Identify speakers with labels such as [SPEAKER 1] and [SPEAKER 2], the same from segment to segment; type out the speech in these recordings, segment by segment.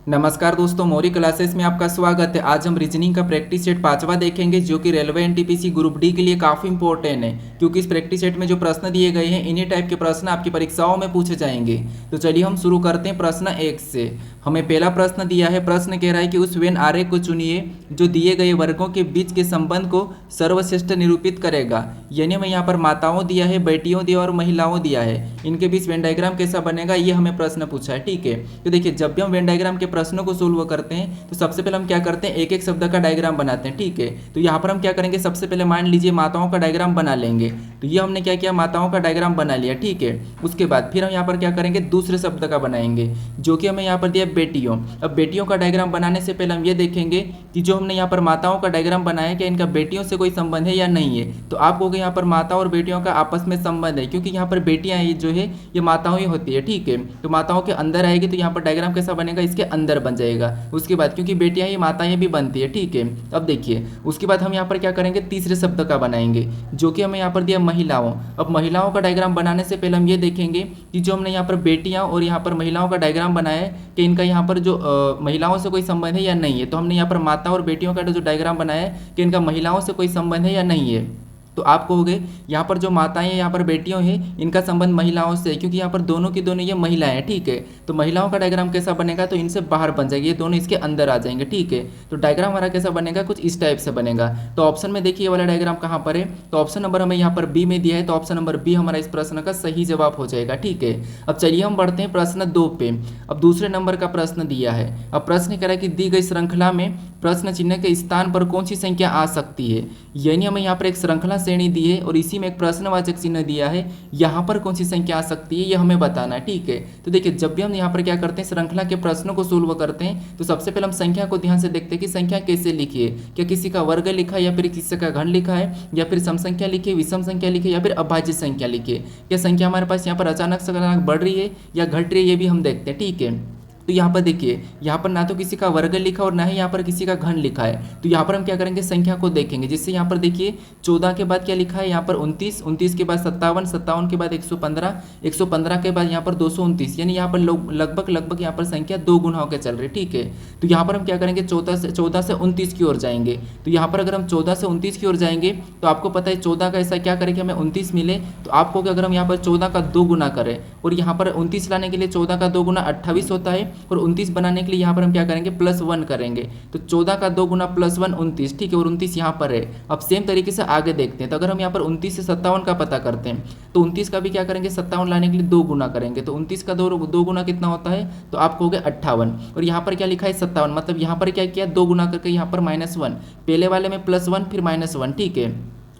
[SPEAKER 1] नमस्कार दोस्तों, मौरी क्लासेस में आपका स्वागत है। आज हम रीजनिंग का प्रैक्टिस सेट 5वां देखेंगे, जो कि रेलवे एनटीपीसी ग्रुप डी के लिए काफ़ी इंपॉर्टेंट है, क्योंकि इस प्रैक्टिस सेट में जो प्रश्न दिए गए हैं इन्हीं टाइप के प्रश्न आपकी परीक्षाओं में पूछे जाएंगे। तो चलिए हम शुरू करते हैं प्रश्न 1 से। हमें पहला प्रश्न दिया है। प्रश्न कह रहा है कि उस वेन आरेख को चुनिए जो दिए गए वर्गों के बीच के संबंध को सर्वश्रेष्ठ निरूपित करेगा। यानी हमें यहाँ पर माताओं दिया है, बेटियों दिया और महिलाओं दिया है, इनके बीच वेन डायग्राम कैसा बनेगा ये हमें प्रश्न पूछा है। ठीक है, तो देखिए जब भी हम वेन डायग्राम के प्रश्नों को सोल्व करते हैं तो सबसे पहले हम क्या करते हैं, एक एक शब्द का डायग्राम बनाते हैं। ठीक है, तो यहाँ पर हम क्या करेंगे, सबसे पहले मान लीजिए माताओं का डायग्राम बना लेंगे। तो ये हमने क्या किया, माताओं का डायग्राम बना लिया। ठीक है, उसके बाद फिर हम यहाँ पर क्या करेंगे, दूसरे शब्द का बनाएंगे, जो कि हमें यहाँ पर दिया बेटियों। अब बेटियों का डायग्राम बनाने से पहले हम ये देखेंगे कि जो हमने यहाँ पर माताओं का डायग्राम बनाया क्या इनका बेटियों से कोई संबंध है या नहीं है। तो आप कहोगे यहाँ पर माता और बेटियों का आपस में संबंध है, क्योंकि यहाँ पर बेटियाँ जो है ये माताओं ही होती है। ठीक है, तो माताओं के अंदर आएगी तो यहाँ पर डायग्राम कैसा बनेगा, इसके अंदर बन जाएगा। उसके बाद क्योंकि बेटियां ही माताएं भी बनती है। ठीक है, अब देखिए उसके बाद हम यहाँ पर क्या करेंगे, तीसरे शब्द का बनाएंगे, जो कि हमें यहाँ पर दिया महिलाओं। अब महिलाओं का डायग्राम बनाने से पहले हम ये देखेंगे कि जो हमने यहाँ पर बेटियां और यहाँ पर महिलाओं का डायग्राम बनाया है कि इनका यहाँ पर जो महिलाओं से कोई संबंध है या नहीं है। तो हमने यहाँ पर माता और बेटियों का जो डायग्राम बनाया है कि इनका महिलाओं से कोई संबंध है या नहीं है। तो आप कहोगे यहाँ पर जो माताएं हैं, यहाँ पर बेटियों हैं, इनका संबंध महिलाओं से है, क्योंकि यहाँ पर दोनों की दोनों ये महिलाएं हैं। ठीक है, तो महिलाओं का डायग्राम कैसा बनेगा, तो इनसे बाहर बन जाएगी, ये दोनों इसके अंदर आ जाएंगे। ठीक है, तो डायग्राम हमारा कैसा बनेगा, कुछ इस टाइप से बनेगा। तो ऑप्शन में देखिए ये वाला डायग्राम कहाँ पर है, तो ऑप्शन नंबर हमें यहाँ पर बी में दिया है, तो ऑप्शन नंबर बी हमारा इस प्रश्न का सही जवाब हो जाएगा। ठीक है, अब चलिए हम बढ़ते हैं प्रश्न 2 पे। अब दूसरे नंबर का प्रश्न दिया है। अब प्रश्न कह रहा है कि दी गई श्रृंखला में प्रश्न चिन्ह के स्थान पर कौन सी संख्या आ सकती है। यानी हमें यहाँ पर एक श्रृंखला श्रेणी दी है और इसी में एक प्रश्नवाचक चिन्ह दिया है, यहाँ पर कौन सी संख्या आ सकती है ये हमें बताना है। ठीक है, तो देखिए जब भी हम यहाँ पर क्या करते हैं, श्रृंखला के प्रश्नों को सोल्व करते हैं, तो सबसे पहले हम संख्या को ध्यान से देखते हैं कि संख्या कैसे लिखी है, क्या किसी का वर्ग लिखा है या फिर किसी का घन लिखा है, या फिर सम संख्या लिखी है, विषम संख्या लिखी है, या फिर अभाज्य संख्या लिखी है। क्या संख्या हमारे पास यहाँ पर अचानक से बढ़ रही है या घट रही है, ये भी हम देखते हैं। ठीक है, तो यहाँ पर देखिए यहाँ पर ना तो किसी का वर्ग लिखा और ना ही यहाँ पर किसी का घन लिखा है। तो यहाँ पर हम क्या करेंगे, संख्या को देखेंगे, जिससे यहाँ पर देखिए 14 के बाद क्या लिखा है, यहाँ पर 29, 29 के बाद 57, 57 के बाद 115, 115 के बाद यहाँ पर 229, यानी यहाँ पर लगभग यहाँ पर संख्या 2 गुना होकर चल रही है। ठीक है, तो यहाँ पर हम क्या करेंगे, 14 से 29 की ओर जाएंगे। तो यहाँ पर अगर हम 14 से 29 की ओर जाएंगे तो आपको पता है 14 का ऐसा क्या करें कि हमें 29 मिले। तो आपको अगर हम यहाँ पर 14 का 2 गुना करें और यहाँ पर 29 लाने के लिए 14 का 2 गुना 28 होता है, और 29 बनाने के लिए यहाँ पर हम क्या करेंगे, +1 करेंगे। तो 14 का 2 गुना +1 29। ठीक है, और 29 यहाँ पर है। अब सेम तरीके से आगे देखते हैं। तो अगर हम यहाँ पर 29 से 57 का पता करते हैं तो 29 का भी क्या करेंगे, 57 लाने के लिए 2 गुना करेंगे। तो 29 का 2 गुना कितना होता है, तो आप कहोगे 58। और यहाँ पर क्या लिखा है, 57, मतलब यहाँ पर क्या किया, 2 गुना करके यहाँ पर -1, पहले वाले में +1 फिर -1। ठीक है,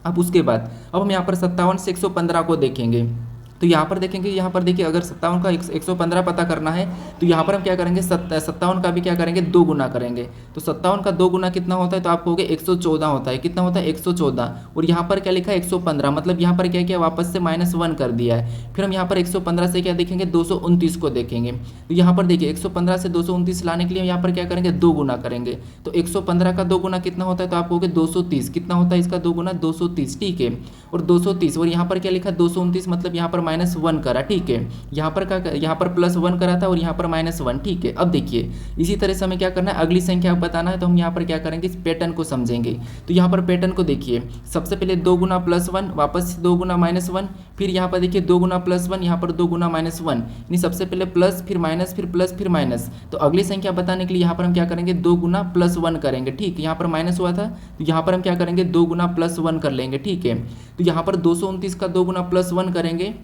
[SPEAKER 1] अब उसके बाद अब हम यहाँ पर 57 से 115 को देखेंगे। तो यहाँ पर देखेंगे, यहाँ पर देखिए अगर 57 का 115 पता करना है तो यहाँ पर हम क्या करेंगे, 57 का भी क्या करेंगे, 2 गुना करेंगे। तो 57 का 2 गुना कितना होता है, तो आप कहोगे 114 होता है। कितना होता है, 114। और यहाँ पर क्या लिखा है, 115, मतलब यहाँ पर क्या किया, वापस से -1 कर दिया है। फिर हम यहाँ पर 115 से क्या देखेंगे, 229 को देखेंगे। तो यहाँ पर देखिए 115 से 229 लाने के लिए यहाँ पर क्या करेंगे, 2 गुना करेंगे। तो 115 का 2 गुना कितना होता है, तो आप कहोगे 230। कितना होता है इसका 2 गुना, 230। ठीक है, और 230, और यहाँ पर क्या लिखा, 229, मतलब यहाँ पर -1 करा। ठीक है, यहाँ पर +1 करा था और यहाँ पर -1। ठीक है, अब देखिए इसी तरह से हमें क्या करना है, अगली संख्या बताना है। तो हम यहाँ पर क्या करेंगे, इस पैटर्न को समझेंगे। तो यहाँ पर पैटर्न को देखिए, सबसे पहले 2 गुना +1, वापस 2 गुना -1, फिर यहाँ पर देखिए 2 गुना +1, यहाँ पर 2 गुना -1, यानी सबसे पहले प्लस फिर माइनस फिर प्लस फिर माइनस। तो अगली संख्या बताने के लिए यहाँ पर हम क्या करेंगे, 2 गुना +1 करेंगे। ठीक, यहाँ पर माइनस हुआ था तो यहाँ पर हम क्या करेंगे, 2 गुना +1 कर लेंगे। ठीक है, तो यहाँ पर 229 का 2 गुना +1 करेंगे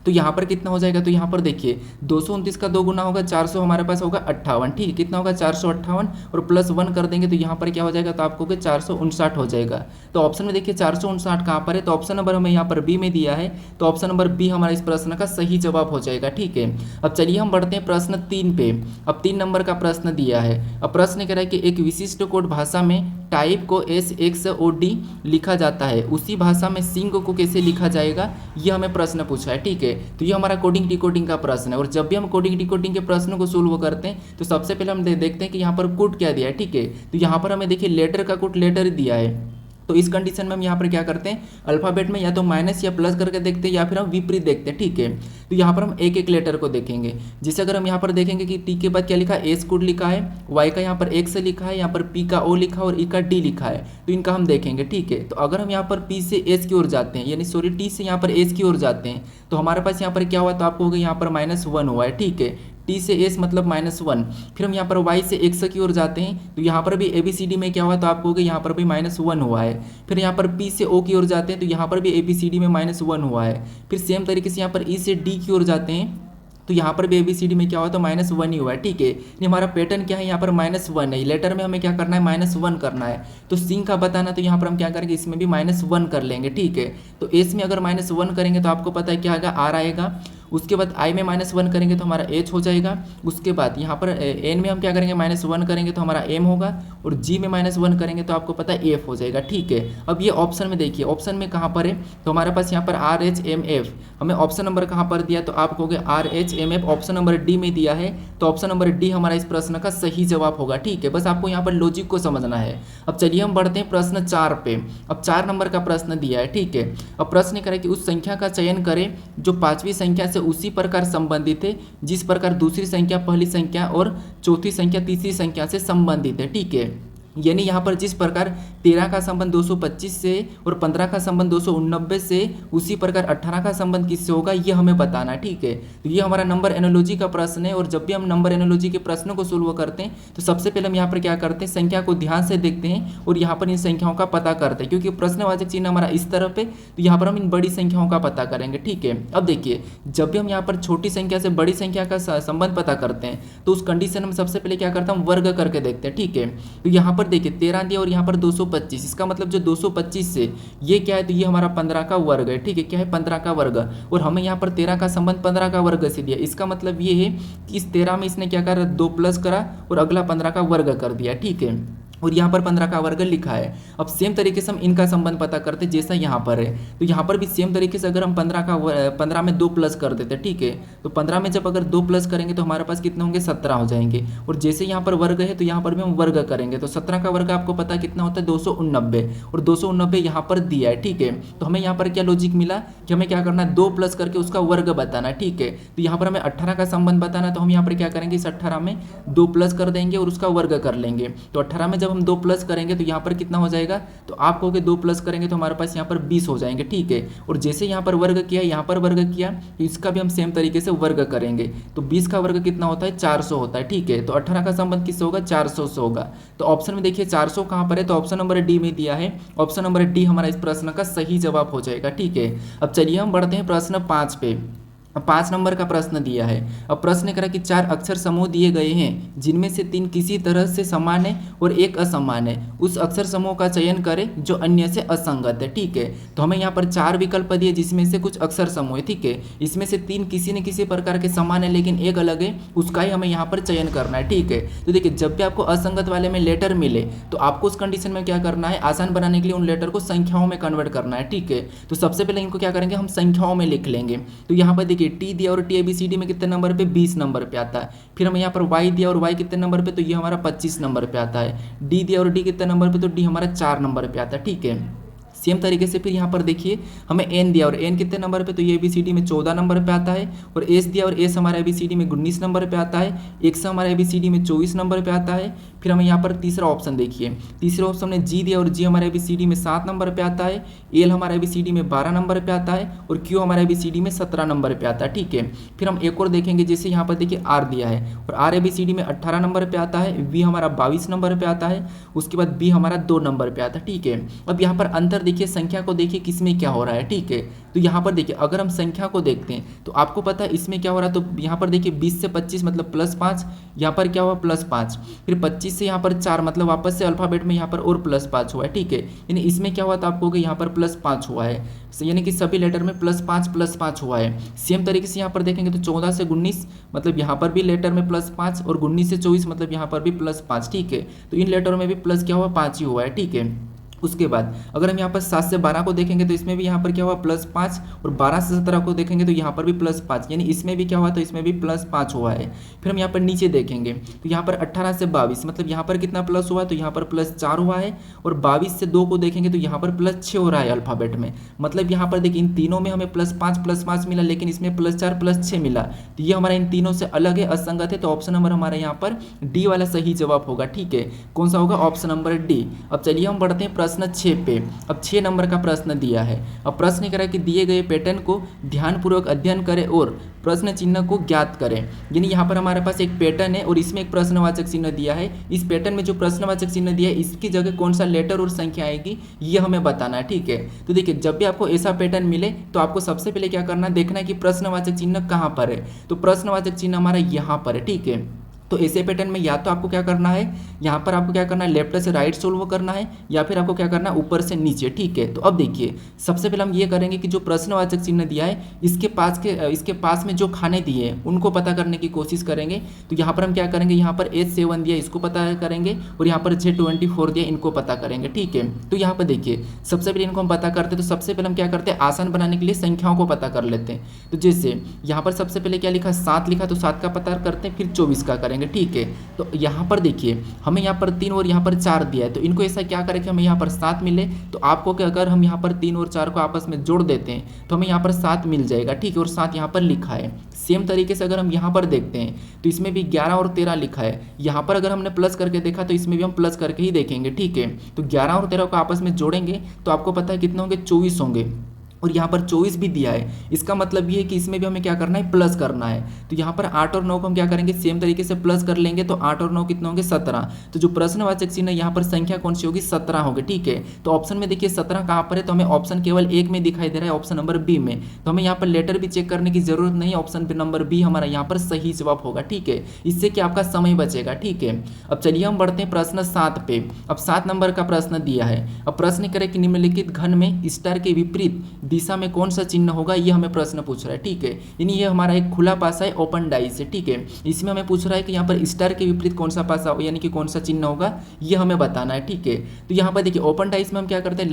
[SPEAKER 1] तो यहाँ पर कितना हो जाएगा, तो यहाँ पर देखिए 229 का 2 गुना होगा 400, हमारे पास होगा 58। ठीक है, कितना होगा, 458, और +1 कर देंगे तो यहाँ पर क्या हो जाएगा, तो आपको 459 हो जाएगा। तो ऑप्शन में देखिए 459 कहाँ पर है, तो ऑप्शन नंबर हमें यहाँ पर बी में दिया है, तो ऑप्शन नंबर बी हमारा इस प्रश्न का सही जवाब हो जाएगा। ठीक है, अब चलिए हम बढ़ते हैं प्रश्न 3 पे। अब 3 नंबर का प्रश्न दिया है। अब प्रश्न कह रहा है कि एक विशिष्ट कोड भाषा में टाइप को SXOD लिखा जाता है, उसी भाषा में सिंग को कैसे लिखा जाएगा, ये हमें प्रश्न पूछा है। ठीक है, तो ये हमारा कोडिंग डिकोडिंग का प्रश्न है। और जब भी हम कोडिंग डिकोडिंग के प्रश्नों को सोल्व करते हैं तो सबसे पहले हम देखते हैं कि यहाँ पर कोड क्या दिया है। ठीक है, तो यहाँ पर हमें देखिए लेटर का कोड लेटर दिया है। तो इस कंडीशन में हम यहाँ पर क्या करते हैं, अल्फाबेट में या तो माइनस या प्लस करके देखते हैं या फिर हम विपरीत देखते हैं, ठीक है। तो यहाँ पर हम एक एक लेटर को देखेंगे। जैसे अगर हम यहाँ पर देखेंगे कि टी के बाद क्या लिखा है, एस कोड लिखा है, वाई का यहाँ पर एक्स लिखा है, यहाँ पर पी का ओ लिखा है और ई का डी लिखा है, तो इनका हम देखेंगे, ठीक है। तो अगर हम यहाँ पर पी से एस की ओर जाते हैं, यानी सॉरी टी से यहाँ पर एस की ओर जाते हैं, तो हमारे पास यहाँ पर क्या हुआ, तो आपको होगा यहाँ पर -1 हुआ है, ठीक है। टी से एस मतलब -1। फिर हम यहाँ पर वाई से एक्स की ओर जाते हैं, तो यहाँ पर भी ABCD में क्या हुआ, तो आपको होगा यहाँ पर भी -1 हुआ है। फिर यहाँ पर पी से ओ की ओर जाते हैं, तो यहाँ पर भी ABCD में -1 हुआ है। फिर सेम तरीके से यहाँ पर ई से डी की ओर जाते हैं, तो यहाँ पर भी ABCD में क्या हुआ, तो -1 ही हुआ है, ठीक है। ये हमारा पैटर्न क्या है, यहाँ पर -1 है, लेटर में हमें क्या करना है, -1 करना है। तो सिंह का बताना, तो यहाँ पर हम क्या करेंगे, इसमें भी -1 कर लेंगे, ठीक है। तो एस में अगर -1 करेंगे तो आपको पता है क्या आएगा, आर आएगा। उसके बाद आई में -1 करेंगे तो हमारा एच हो जाएगा। उसके बाद यहाँ पर एन में हम क्या करेंगे, -1 करेंगे तो हमारा एम होगा, और जी में -1 करेंगे तो आपको पता है एफ हो जाएगा, ठीक है। अब ये ऑप्शन में देखिए, ऑप्शन में कहाँ पर है, तो हमारे पास यहाँ पर RH MF, हमें ऑप्शन नंबर कहाँ पर दिया, तो आप कहोगे RH MF option number D में दिया है, तो ऑप्शन नंबर डी हमारा इस प्रश्न का सही जवाब होगा, ठीक है। बस आपको यहाँ पर लॉजिक को समझना है। अब चलिए हम बढ़ते हैं प्रश्न 4 पे। अब 4 नंबर का प्रश्न दिया है, ठीक है। अब प्रश्न करें कि उस संख्या का चयन करें जो 5वीं संख्या से उसी प्रकार संबंधित है जिस प्रकार दूसरी संख्या पहली संख्या और चौथी संख्या तीसरी संख्या से संबंधित है, ठीक है। यानी यहाँ पर जिस प्रकार 13 का संबंध 225 से और 15 का संबंध 289 से, उसी प्रकार 18 का संबंध किससे होगा, ये हमें बताना है, ठीक है। तो ये हमारा नंबर एनोलॉजी का प्रश्न है। और जब भी हम नंबर एनोलॉजी के प्रश्नों को सोल्व करते हैं तो सबसे पहले हम यहाँ पर क्या करते हैं, संख्या को ध्यान से देखते हैं और यहाँ पर इन संख्याओं का पता करते हैं, क्योंकि प्रश्नवाचक चिन्ह हमारा इस तरफ है, तो यहाँ पर हम इन बड़ी संख्याओं का पता करेंगे, ठीक है। अब देखिए, जब भी हम यहाँ पर छोटी संख्या से बड़ी संख्या का संबंध पता करते हैं तो उस कंडीशन में सबसे पहले क्या करते हैं, हम वर्ग करके देखते हैं, ठीक है। तो यहाँ पर देखिए 13 दिया और यहाँ पर 225, इसका मतलब जो 225 से ये क्या है, तो ये हमारा 15 का वर्ग है, ठीक है। क्या है, 15 का वर्ग। और हमें यहाँ पर 13 का संबंध 15 का वर्ग से दिया, इसका मतलब ये है कि इस 13 में इसने क्या करा, 2 प्लस करा और अगला 15 का वर्ग कर दिया, ठीक है। और यहाँ पर 15 का वर्ग लिखा है। अब सेम तरीके से हम इनका संबंध पता करते जैसा यहाँ पर है, तो यहाँ पर भी सेम तरीके से अगर हम 15 में 2 प्लस कर देते, ठीक है। तो 15 में जब अगर 2 प्लस करेंगे तो हमारे पास कितने होंगे, 17 हो जाएंगे। और जैसे यहाँ पर वर्ग है तो यहाँ पर भी हम वर्ग करेंगे, तो 17 का वर्ग आपको पता कितना होता है, 289, और 289 यहाँ पर दिया है, ठीक है। तो हमें यहाँ पर क्या लॉजिक मिला कि हमें क्या करना है, 2 प्लस करके उसका वर्ग बताना है, ठीक है। तो यहाँ पर हमें 18 का संबंध बताना है, तो हम यहाँ पर क्या करेंगे, इस 18 में 2 प्लस कर देंगे और उसका वर्ग कर लेंगे। तो 18 में जब हम 2 प्लस करेंगे तो यहाँ पर कितना हो जाएगा, तो आप कहोगे 2 प्लस करेंगे तो हमारे पास यहाँ पर 20 हो जाएंगे, ठीक है। और जैसे यहाँ पर वर्ग किया, यहाँ पर वर्ग किया, तो इसका भी हम सेम तरीके से वर्ग करेंगे। तो 20 का वर्ग कितना होता है, 400 होता है, ठीक है। तो 18 का संबंध किससे होगा, 400 से होगा। तो ऑप्शन में देखिए 400 कहाँ पर है, तो ऑप्शन नंबर डी में दिया है। ऑप्शन नंबर डी हमारा इस प्रश्न का सही जवाब हो जाएगा, ठीक है। अब चलिए हम बढ़ते हैं प्रश्न 5 पे। 5 नंबर का प्रश्न दिया है। अब प्रश्न करा कि 4 अक्षर समूह दिए गए हैं जिनमें से 3 किसी तरह से समान है और एक असमान है। उस अक्षर समूह का चयन करें जो अन्य से असंगत है, ठीक है। तो हमें यहाँ पर 4 विकल्प दिए जिसमें से कुछ अक्षर समूह है, ठीक है। इसमें से 3 किसी न किसी प्रकार के समान है लेकिन एक अलग है, उसका ही हमें यहाँ पर चयन करना है, ठीक है। तो देखिए, जब भी आपको असंगत वाले में लेटर मिले तो आपको उस कंडीशन में क्या करना है, आसान बनाने के लिए उन लेटर को संख्याओं में कन्वर्ट करना है, ठीक है। तो सबसे पहले इनको क्या करेंगे, हम संख्याओं में लिख लेंगे। तो यहाँ पर देखिए टी दिया और टी ABCD में कितने नंबर पे, 20 नंबर पे आता है। फिर हम यहाँ पर वाई दिया और वाई कितने नंबर पे, तो ये हमारा 25 नंबर पे आता है। डी दिया और डी कितने नंबर पे, तो डी हमारा 4 नंबर पे आता है, ठीक है। सेम तरीके से फिर यहाँ पर देखिए हमें एन दिया और एन कितने नंबर पे, तो ये ABCD में 14 नंबर पे आता है। और एस दिया और एस हमारा ABCD में 19 नंबर पे आता है। एक्स हमारा ABCD में 24 नंबर पे आता है। फिर हमें यहाँ पर तीसरा ऑप्शन देखिए, तीसरे ऑप्शन में जी दिया और जी हमारे ABCD में 7 नंबर पे आता है। एल हमारा ABCD में 12 नंबर पे आता है और क्यू हमारा ABCD में 17 नंबर पे आता है, ठीक है। फिर हम एक और देखेंगे, जैसे यहाँ पर देखिए आर दिया है और आर ABCD में 18 नंबर पे आता है। वी हमारा 22 नंबर पे आता है। उसके बाद बी हमारा 2 नंबर पे आता है, ठीक है। अब यहाँ पर अंतर देखिए, संख्या को देखिए किसमें क्या हो रहा है, ठीक है। तो यहाँ पर देखिए अगर हम संख्या को देखते हैं तो आपको पता है इसमें क्या हो रहा है, तो यहाँ पर देखिए 20 से 25 मतलब +5, यहाँ पर क्या हुआ +5, फिर 25 से यहाँ पर 4 मतलब वापस से अल्फाबेट में यहाँ पर और +5 हुआ है, ठीक है। यानी इसमें क्या हुआ, तो आपको यहाँ पर +5 हुआ है, यानी कि सभी लेटर में +5 हुआ है। सेम तरीके से यहाँ पर देखेंगे तो 14 से 19 मतलब यहाँ पर भी लेटर में +5 और 19 से 24 मतलब यहाँ पर भी +5, ठीक है। तो इन लेटरों में भी प्लस क्या हुआ, 5 ही हुआ है, ठीक है। उसके बाद अगर हम यहाँ पर 7 से 12 को देखेंगे तो इसमें भी यहाँ पर क्या हुआ +5, और 12 से 17 को देखेंगे तो यहाँ पर भी +5, यानी इसमें भी क्या हुआ तो इसमें भी +5 हुआ है। फिर हम यहाँ पर नीचे देखेंगे तो यहाँ पर 18 से 22, मतलब यहाँ पर कितना प्लस हुआ तो यहाँ पर +4 हुआ है, और 22 से 2 को देखेंगे तो यहाँ पर +6 हो रहा है अल्फ़ाबेट में। मतलब यहाँ पर देखिए इन तीनों में हमें +5 मिला, लेकिन इसमें +4 +6 मिला, तो ये हमारा इन तीनों से अलग है, असंगत है। तो ऑप्शन नंबर हमारा यहाँ पर डी वाला सही जवाब होगा। ठीक है, कौन सा होगा? Option number D. अब चलिए हम बढ़ते हैं प्रश्न 6 पे। अब 6 नंबर का प्रश्न दिया है। अब प्रश्न कह रहा है कि दिए गए पैटर्न को ध्यानपूर्वक अध्ययन करें और प्रश्न चिन्ह को ज्ञात करें। यानी यहाँ पर हमारे पास एक पैटर्न है और इसमें एक प्रश्नवाचक चिन्ह दिया है। इस पैटर्न में जो प्रश्नवाचक चिन्ह दिया है इसकी जगह कौन सा लेटर और संख्या आएगी ये हमें बताना है। ठीक है, तो देखिए जब भी आपको ऐसा पैटर्न मिले तो आपको सबसे पहले क्या करना है, देखना है कि प्रश्नवाचक चिन्ह कहाँ पर है। तो प्रश्नवाचक चिन्ह हमारा यहाँ पर है। ठीक है, तो ऐसे पैटर्न में या तो आपको क्या करना है, यहाँ पर आपको क्या करना है, लेफ्ट से राइट सोल्व करना है, या फिर आपको क्या करना है, ऊपर से नीचे। ठीक है, तो अब देखिए सबसे पहले हम ये करेंगे कि जो प्रश्नवाचक चिन्ह दिया है इसके पास में जो खाने दिए हैं उनको पता करने की कोशिश करेंगे। तो यहाँ पर हम क्या करेंगे, यहाँ पर H7 दिया इसको पता करेंगे, और यहाँ पर J24 दिया इनको पता करेंगे। ठीक है, तो यहाँ पर देखिए सबसे पहले इनको हम पता करते हैं। तो सबसे पहले हम क्या करते हैं, आसान बनाने के लिए संख्याओं को पता कर लेते हैं। तो जैसे यहाँ पर सबसे पहले क्या लिखा, 7 लिखा, तो 7 का पता करते हैं, फिर 24 का करेंगे। ठीक है, तो यहाँ पर देखिए हमें यहाँ पर 3 और यहाँ पर 4 दिया है, तो इनको ऐसा क्या करें कि हमें यहाँ पर 7 मिले। तो आपको क्या, अगर हम यहाँ पर 3 और 4 को आपस में जोड़ देते हैं तो हमें यहाँ पर 7 मिल जाएगा। ठीक है, और 7 यहाँ पर लिखा है। सेम तरीके से अगर हम यहाँ पर देखते हैं तो इसमें भी 11 और 13 लिखा है। यहाँ पर अगर हमने प्लस करके देखा तो इसमें भी हम प्लस करके ही देखेंगे। ठीक है, तो 11 और 13 को आपस में जोड़ेंगे तो आपको पता है कितने होंगे, 24 होंगे, और यहाँ पर 24 भी दिया है। इसका मतलब ये है कि इसमें भी हमें क्या करना है, प्लस करना है। तो यहाँ पर 8 और 9 को हम क्या करेंगे, सेम तरीके से प्लस कर लेंगे। तो 8 और 9 कितने होंगे, 17। तो जो प्रश्नवाचक चिन्ह यहाँ पर संख्या कौन सी होगी, 17 होगी। ठीक है, तो ऑप्शन में देखिए 17 कहाँ पर है, तो हमें ऑप्शन केवल एक में दिखाई दे रहा है, ऑप्शन नंबर बी में। तो हमें यहाँ पर लेटर भी चेक करने की जरूरत नहीं है, ऑप्शन नंबर बी हमारा यहाँ पर सही जवाब होगा। ठीक है, इससे कि आपका समय बचेगा। ठीक है, अब चलिए हम बढ़ते हैं प्रश्न 7 पे। अब 7 नंबर का प्रश्न दिया है। अब प्रश्न करें कि निम्नलिखित घन में स्टार के विपरीत दिशा में कौन सा चिन्ह होगा, ये हमें प्रश्न पूछ रहा है। ठीक है, यानी ये हमारा एक खुला पासा है, ओपन डाइस है। ठीक है, इसमें हमें पूछ रहा है कि यहाँ पर स्टार के विपरीत कौन सा पासा हो, यानी कि कौन सा चिन्ह होगा, ये हमें बताना है। ठीक है, तो यहाँ पर देखिए ओपन डाइस में हम क्या करते हैं,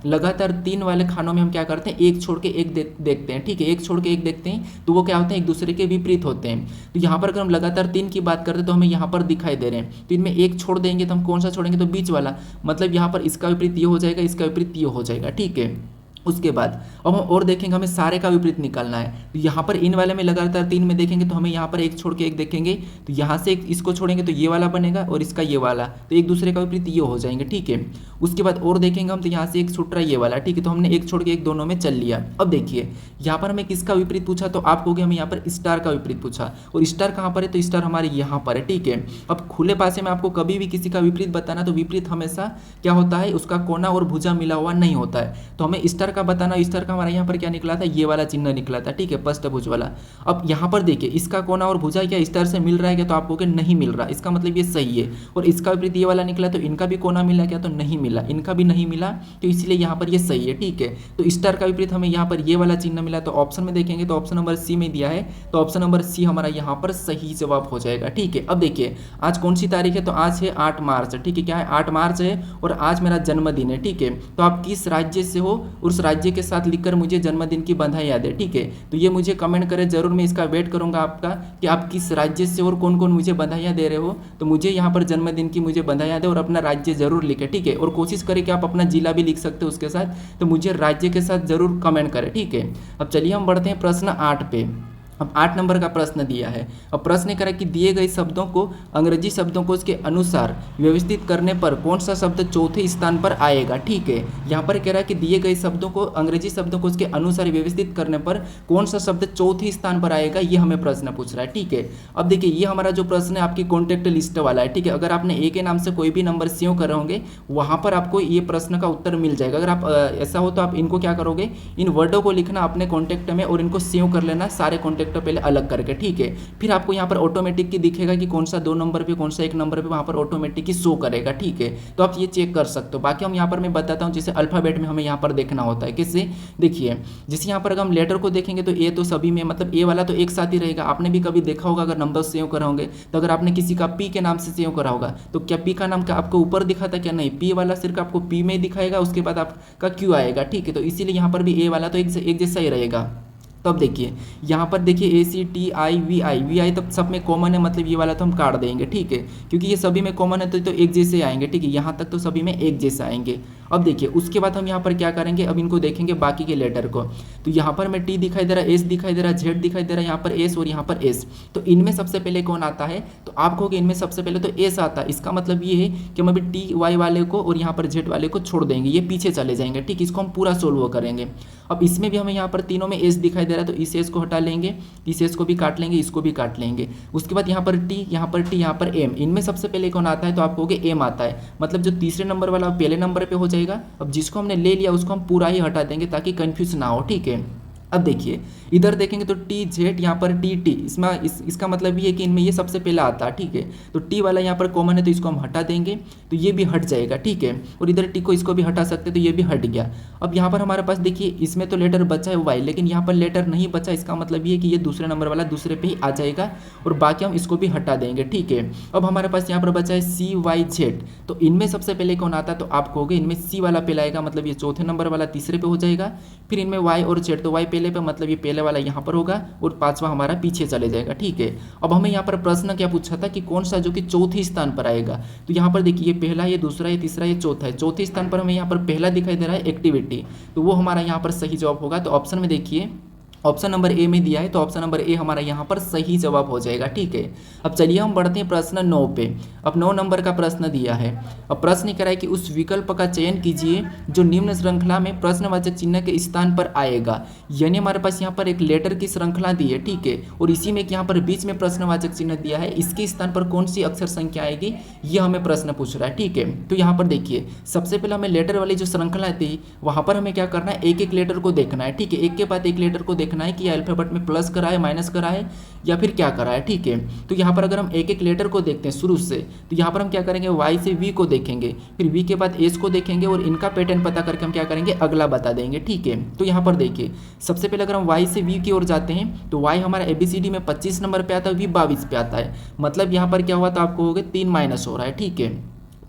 [SPEAKER 1] लगातार 3 वाले खानों में हम क्या करते हैं, एक छोड़ के एक देखते हैं। ठीक है, एक छोड़ के एक देखते हैं तो वो क्या होते हैं, एक दूसरे के विपरीत होते हैं। तो यहाँ पर अगर हम लगातार 3 की बात करते हैं तो हमें यहाँ पर दिखाई दे रहे हैं, तो इनमें एक छोड़ देंगे तो हम कौन सा छोड़ेंगे, तो बीच वाला। मतलब यहाँ पर इसका विपरीत ये हो जाएगा, इसका विपरीत ये हो जाएगा। ठीक है, उसके बाद अब हम और देखेंगे, हमें सारे का विपरीत निकालना है। तो यहाँ पर इन वाले में लगातार 3 में देखेंगे तो हमें यहाँ पर एक छोड़ के एक देखेंगे, तो यहाँ से एक इसको छोड़ेंगे तो ये वाला बनेगा, और इसका ये वाला, तो एक दूसरे का विपरीत ये हो जाएंगे। ठीक है, उसके बाद और देखेंगे हम, तो यहाँ से एक छूट रहा है ये वाला। ठीक है, तो हमने एक छोड़ के एक दोनों में चल लिया। अब देखिए यहाँ पर हमें किसका विपरीत पूछा, तो आप कहोगे हमें यहाँ पर स्टार का विपरीत पूछा, और स्टार कहाँ पर है, तो स्टार हमारे यहाँ पर है। ठीक है, अब खुले पासे में आपको कभी भी किसी का विपरीत बताना, तो विपरीत हमेशा क्या होता है, उसका कोना और भुजा मिला हुआ नहीं होता है। तो हमें स्टार का बताना, स्टार हमारा यहाँ पर क्या निकला था, ये वाला चिन्ह निकला था। ठीक है, पष्टभुज वाला। अब यहाँ पर देखिए इसका कोना और भुजा क्या स्टार से मिल रहा है क्या, तो आपको नहीं मिल रहा, इसका मतलब ये सही है। और इसका विपरीत ये वाला निकला, तो इनका भी कोना मिला क्या, तो नहीं मिला, इनका भी नहीं मिला, तो इसलिए यहाँ पर ये सही है। ठीक है, तो स्टार का विपरीत हमें यहाँ पर ये वाला चिन्ह मिला, तो ऑप्शन में देखेंगे तो ऑप्शन नंबर सी में दिया है, तो ऑप्शन नंबर सी हमारा यहाँ पर सही जवाब हो जाएगा। ठीक है, अब देखिए आज कौन सी तारीख है, तो आज है 8 मार्च। ठीक है, क्या है, 8 मार्च है, और आज मेरा जन्मदिन है। ठीक है, तो आप किस राज्य से हो, उस राज्य के साथ लिखकर मुझे जन्मदिन की बधाई याद है। ठीक है, तो ये मुझे कमेंट करें जरूर, मैं इसका वेट करूंगा आपका कि आप किस राज्य से और कौन कौन मुझे बधाइयाँ दे रहे हो। तो मुझे यहाँ पर जन्मदिन की मुझे बधाइयाँ दे और अपना राज्य जरूर लिखे। ठीक है, और कोशिश करें कि आप अपना जिला भी लिख सकते हो उसके साथ, तो मुझे राज्य के साथ जरूर कमेंट करें। ठीक है, अब चलिए हम बढ़ते हैं प्रश्न 8 पे। अब 8 नंबर का प्रश्न दिया है। अब प्रश्न करें कि दिए गए शब्दों को अंग्रेजी शब्दों को उसके अनुसार व्यवस्थित करने पर कौन सा शब्द चौथे स्थान पर आएगा। ठीक है, यहाँ पर कह रहा है कि दिए गए शब्दों को अंग्रेजी शब्दों को उसके अनुसार व्यवस्थित करने पर कौन सा शब्द चौथे स्थान पर आएगा, ये हमें प्रश्न पूछ रहा है। ठीक है, अब देखिए ये हमारा जो प्रश्न है आपकी कॉन्टैक्ट लिस्ट वाला है। ठीक है, अगर आपने ए के नाम से कोई भी नंबर सेव कर रहे होंगे वहाँ पर आपको ये प्रश्न का उत्तर मिल जाएगा। अगर आप ऐसा हो तो आप इनको क्या करोगे, इन वर्डों को लिखना अपने कॉन्टैक्ट में और इनको सेव कर लेना सारे कॉन्टैक्ट सब्जेक्ट पहले अलग करके, ठीक है। फिर आपको यहाँ पर ऑटोमेटिक की दिखेगा कि कौन सा 2 नंबर पे कौन सा 1 नंबर पे वहाँ पर ऑटोमेटिक ही शो करेगा, ठीक है। तो आप ये चेक कर सकते हो। बाकी हम यहाँ पर मैं बताता हूँ, जैसे अल्फ़ाबेट में हमें यहाँ पर देखना होता है किससे, देखिए जैसे यहाँ पर अगर हम लेटर को देखेंगे तो ए तो सभी में मतलब ए वाला तो एक साथ ही रहेगा। आपने भी कभी देखा होगा अगर नंबर सेव करा होंगे, तो अगर आपने किसी का पी के नाम से सेव करा होगा तो क्या पी का नाम क्या आपको ऊपर दिखा था, क्या नहीं, पी वाला सिर्फ आपको पी में ही दिखाएगा, उसके बाद आपका क्यू आएगा, ठीक है। तो इसीलिए यहाँ पर भी ए वाला तो एक जैसा ही रहेगा। तो अब देखिए यहाँ पर देखिए ACTIVI तो सब में कॉमन है, मतलब ये वाला तो हम काट देंगे, ठीक है, क्योंकि ये सभी में कॉमन है तो एक जैसे आएंगे, ठीक है। यहाँ तक तो सभी में एक जैसे आएंगे। अब देखिए उसके बाद हम यहाँ पर क्या करेंगे, अब इनको देखेंगे बाकी के लेटर को। तो यहाँ पर में टी दिखाई दे रहा है, एस दिखाई दे रहा है, जेड दिखाई दे रहा है, यहाँ पर एस और यहाँ पर एस। तो इनमें सबसे पहले कौन आता है, तो आप कहोगे इनमें सबसे पहले तो एस आता है। इसका मतलब ये है कि हम अभी टी वाई वाले को और यहाँ पर जेड वाले को छोड़ देंगे, ये पीछे चले जाएंगे, ठीक। इसको हम पूरा सोल्व करेंगे। अब इसमें भी हमें यहाँ पर तीनों में एस दिखाई दे रहा है, तो इस एस को हटा लेंगे, इस एस को भी काट लेंगे, इसको भी काट लेंगे। उसके बाद यहाँ पर टी, यहाँ पर टी, यहाँ पर एम। इनमें सबसे पहले कौन आता है, तो आप कहोगे एम आता है, मतलब जो तीसरे नंबर वाला पहले नंबर पे हो जाएगा। अब जिसको हमने ले लिया उसको हम पूरा ही हटा देंगे ताकि कंफ्यूज ना हो, ठीक है। अब देखिए इधर देखेंगे तो टी जेड, यहाँ पर टी टी, इसका मतलब ये है कि इनमें ये सबसे पहला आता है, ठीक है। तो टी वाला यहाँ पर कॉमन है तो इसको हम हटा देंगे, तो ये भी हट जाएगा, ठीक है। और इधर टी को इसको भी हटा सकते हैं, तो ये भी हट गया। अब यहाँ पर हमारे पास देखिए इसमें तो लेटर बचा है वाई, लेकिन यहाँ पर लेटर नहीं बचा। इसका मतलब ये है कि ये दूसरे नंबर वाला दूसरे पे ही आ जाएगा और बाकी हम इसको भी हटा देंगे, ठीक है। अब हमारे पास यहाँ पर बचा है CYZ। तो इनमें सबसे पहले कौन आता है, तो आप कहोगे इनमें सी वाला पहले आएगा, मतलब ये चौथे नंबर वाला तीसरे पे हो जाएगा। फिर इनमें वाई और जेड, तो वाई पहले पे मतलब ये पहले वाला यहाँ पर होगा और पांचवा हमारा पीछे चले जाएगा, ठीक है। अब हमें यहाँ पर प्रश्न क्या पूछा था कि कौन सा जो कि चौथे स्थान पर आएगा। तो यहाँ पर देखिए ये पहला, ये दूसरा, ये तीसरा, ये चौथा है। चौथे स्थान पर हमें यहाँ पर पहला दिखाई दे रहा है एक्टिविटी, तो वो हमारा यहाँ पर सही जवाब होगा। तो ऑप्शन में देखिए ऑप्शन नंबर ए में दिया है, तो ऑप्शन नंबर ए हमारा यहाँ पर सही जवाब हो जाएगा, ठीक है। अब चलिए हम बढ़ते हैं प्रश्न 9 पे। अब 9 नंबर का प्रश्न दिया है। अब प्रश्न कह रहा है कि उस विकल्प का चयन कीजिए जो निम्न श्रृंखला में प्रश्नवाचक चिन्ह के स्थान पर आएगा। यानी हमारे पास यहाँ पर एक लेटर की श्रृंखला दी है, ठीक है, और इसी में यहाँ पर बीच में प्रश्नवाचक चिन्ह दिया है। इसके स्थान पर कौन सी अक्षर संख्या आएगी, ये हमें प्रश्न पूछ रहा है, ठीक है। तो यहाँ पर देखिए सबसे पहले हमें लेटर वाली जो श्रृंखला थी वहाँ पर हमें क्या करना है, एक एक लेटर को देखना है, ठीक है। एक के बाद एक लेटर को देखना है कि अल्फाबेट में प्लस करा है, माइनस करा है या फिर क्या करा है, ठीक है। तो यहाँ पर अगर हम एक एक लेटर को देखते हैं शुरू से, तो यहाँ पर हम क्या करेंगे, वाई से वी को देखेंगे, फिर वी के बाद एस को देखेंगे और इनका पैटर्न पता करके हम क्या करेंगे, अगला बता देंगे, ठीक है। तो यहाँ पर देखिए सबसे पहले अगर हम वाई से वी की ओर जाते हैं तो वाई हमारा ABCD में 25 नंबर पे आता है, वी 22 पे आता है, मतलब यहाँ पर क्या हुआ, तो आपको हो गया 3 माइनस हो रहा है, ठीक है।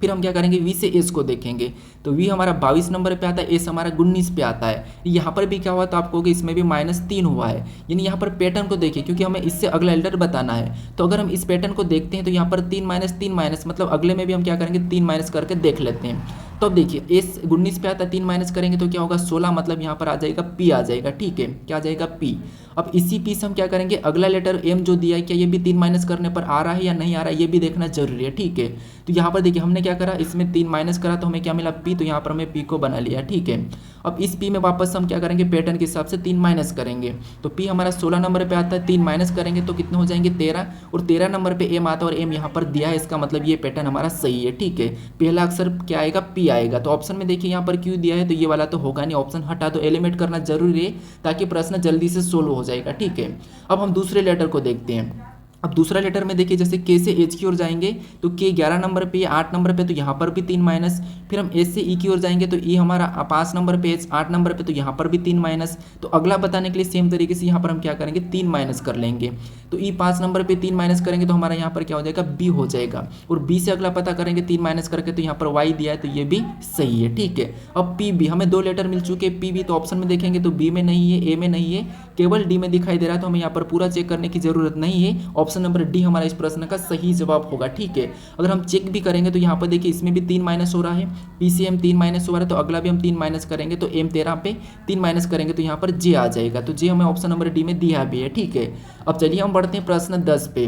[SPEAKER 1] फिर हम क्या करेंगे, वी से एस को देखेंगे, तो वी हमारा 22 नंबर पे आता है, एस हमारा 19 पे आता है। यहाँ पर भी क्या हुआ, तो आपको इसमें भी -3 हुआ है। यानी यहाँ पर पैटर्न को देखिए, क्योंकि हमें इससे अगला लेटर बताना है, तो अगर हम इस पैटर्न को देखते हैं तो यहाँ पर 3 माइनस मतलब अगले में भी हम क्या करेंगे, 3 माइनस करके देख लेते हैं। तो अब देखिए एस 19 पे आता है, 3 माइनस करेंगे तो क्या होगा, 16, मतलब यहाँ पर आ जाएगा पी आ जाएगा, ठीक है। क्या आ जाएगा, पी। अब इसी पी से हम क्या करेंगे, अगला लेटर एम जो दिया है क्या ये भी 3 माइनस करने पर आ रहा है या नहीं आ रहा है, ये भी देखना जरूरी है, ठीक है। तो यहाँ पर देखिए हमने क्या करा, इसमें 3 माइनस करा तो हमें क्या मिला, पी, तो यहाँ पर हमें पी को बना लिया, ठीक है। अब इस पी में वापस हम क्या करेंगे, पैटर्न के हिसाब से 3 माइनस करेंगे, तो पी हमारा 16 नंबर पे आता है, 3 माइनस करेंगे तो कितने हो जाएंगे, 13, और 13 नंबर पे एम आता है और एम यहाँ पर दिया है, इसका मतलब ये पैटर्न हमारा सही है, ठीक है। पहला अक्षर क्या आएगा, पी आएगा। तो ऑप्शन में देखिए यहाँ पर क्यू दिया है, तो ये वाला तो होगा नहीं, ऑप्शन हटा दो, एलिमिनेट करना जरूरी है ताकि प्रश्न जल्दी से सोल्व हो जाएगा, ठीक है। अब हम दूसरे लेटर को देखते हैं। अब दूसरा लेटर में देखिए जैसे के से एच की ओर जाएंगे तो के 11 नंबर पे, 8 नंबर पे, तो यहाँ पर भी 3 माइनस। फिर हम एच से ई की ओर जाएंगे तो ई हमारा 5 नंबर पे, एच 8 नंबर पे, तो यहाँ पर भी 3 माइनस। तो अगला बताने के लिए सेम तरीके से यहाँ पर हम क्या करेंगे, 3 माइनस कर लेंगे। तो ई 5 नंबर पे 3 माइनस करेंगे तो हमारा यहाँ पर क्या हो जाएगा, बी हो जाएगा। और बी से अगला पता करेंगे 3 माइनस करके, तो यहाँ पर वाई दिया है तो ये भी सही है, ठीक है। अब पी बी हमें 2 लेटर मिल चुके हैं, पी बी तो ऑप्शन में देखेंगे तो बी में नहीं है, ए में नहीं है, केवल डी में दिखाई दे रहा है, तो हमें यहाँ पर पूरा चेक करने की जरूरत नहीं है। ऑप्शन नंबर डी हमारा इस प्रश्न का सही जवाब होगा, ठीक है। अगर हम चेक भी करेंगे तो यहाँ पर देखिए इसमें भी 3 माइनस हो रहा है, पी से एम 3 माइनस हो रहा है, तो अगला भी हम 3 माइनस करेंगे तो एम 13 पे 3 माइनस करेंगे तो यहाँ पर जे आ जाएगा। तो जे हमें ऑप्शन नंबर डी में दिया भी है, ठीक है। अब चलिए हम बढ़ते हैं प्रश्न 10 पे।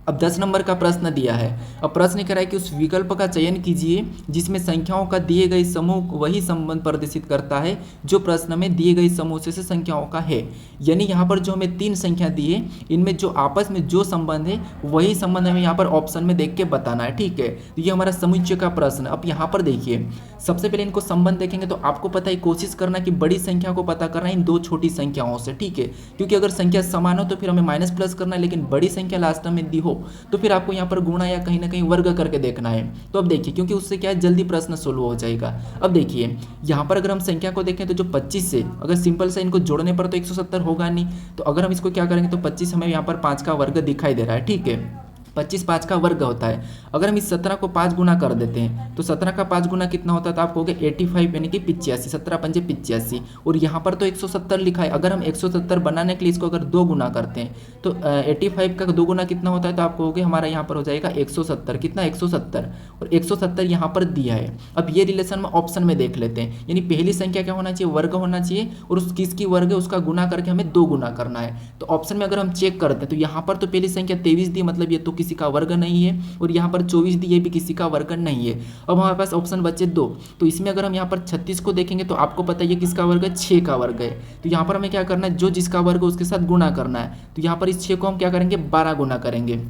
[SPEAKER 1] अब 10 नंबर का प्रश्न दिया है। अब प्रश्न कह रहा है कि उस विकल्प का चयन कीजिए जिसमें संख्याओं का दिए गए समूह वही संबंध प्रदर्शित करता है जो प्रश्न में दिए गए समूह से संख्याओं का है। यानी यहाँ पर जो हमें 3 संख्या दी है, इनमें जो आपस में जो संबंध है वही संबंध हमें यहाँ पर ऑप्शन में देख के बताना है। ठीक है, तो ये हमारा समुच्चय का प्रश्न। अब यहाँ पर देखिए, सबसे पहले इनको संबंध देखेंगे तो आपको पता है, कोशिश करना कि बड़ी संख्या को पता करना है इन दो छोटी संख्याओं से। ठीक है, क्योंकि अगर संख्या समान हो तो फिर हमें माइनस प्लस करना है, लेकिन बड़ी संख्या लास्ट में दी हो तो फिर आपको यहाँ पर गुणा या कहीं ना कहीं वर्ग करके देखना है। तो अब देखिए, क्योंकि उससे क्या है, जल्दी प्रश्न सोल्व हो जाएगा। अब देखिए यहाँ पर अगर हम संख्या को देखें तो जो 25 से अगर सिंपल से इनको जोड़ने पर तो 170 होगा नहीं, तो अगर हम इसको क्या करेंगे तो 25 हमें यहाँ पर 5 का वर्ग दिखाई दे रहा है। ठीक है, 25 5 का वर्ग होता है। अगर हम इस 17 को 5 गुना कर देते हैं तो 17 का 5 गुना कितना होता है, तो आप कहोगे 85 यानी कि 85, 17 पंजे 85। और यहाँ पर तो 170 लिखा है। अगर हम 170 बनाने के लिए इसको अगर 2 गुना करते हैं तो 85 का 2 गुना कितना होता है, तो आप कहोगे हमारा यहाँ पर हो जाएगा 170। कितना, 170। और 170 यहाँ पर दिया है। अब ये रिलेशन में ऑप्शन में देख लेते हैं, यानी पहली संख्या क्या होना चाहिए, वर्ग होना चाहिए, और उस किसकी वर्ग है उसका गुना करके हमें 2 गुना करना है। तो ऑप्शन में अगर हम चेक करते हैं तो यहाँ पर तो पहली संख्या 23 दी, मतलब ये तो किसी का वर्ग नहीं है, और यहाँ पर 24 दी, ये भी किसी का वर्ग नहीं है। अब हमारे पास ऑप्शन बचे 2, तो इसमें अगर हम यहाँ पर 36 को देखेंगे तो आपको पता है ये किसका वर्ग है, 6 का वर्ग है। तो यहाँ पर हमें क्या करना है, जो जिसका वर्ग है उसके साथ गुना करना है। तो यहाँ पर इस 6 को हम क्या करेंगे, 12 गुना करेंगे।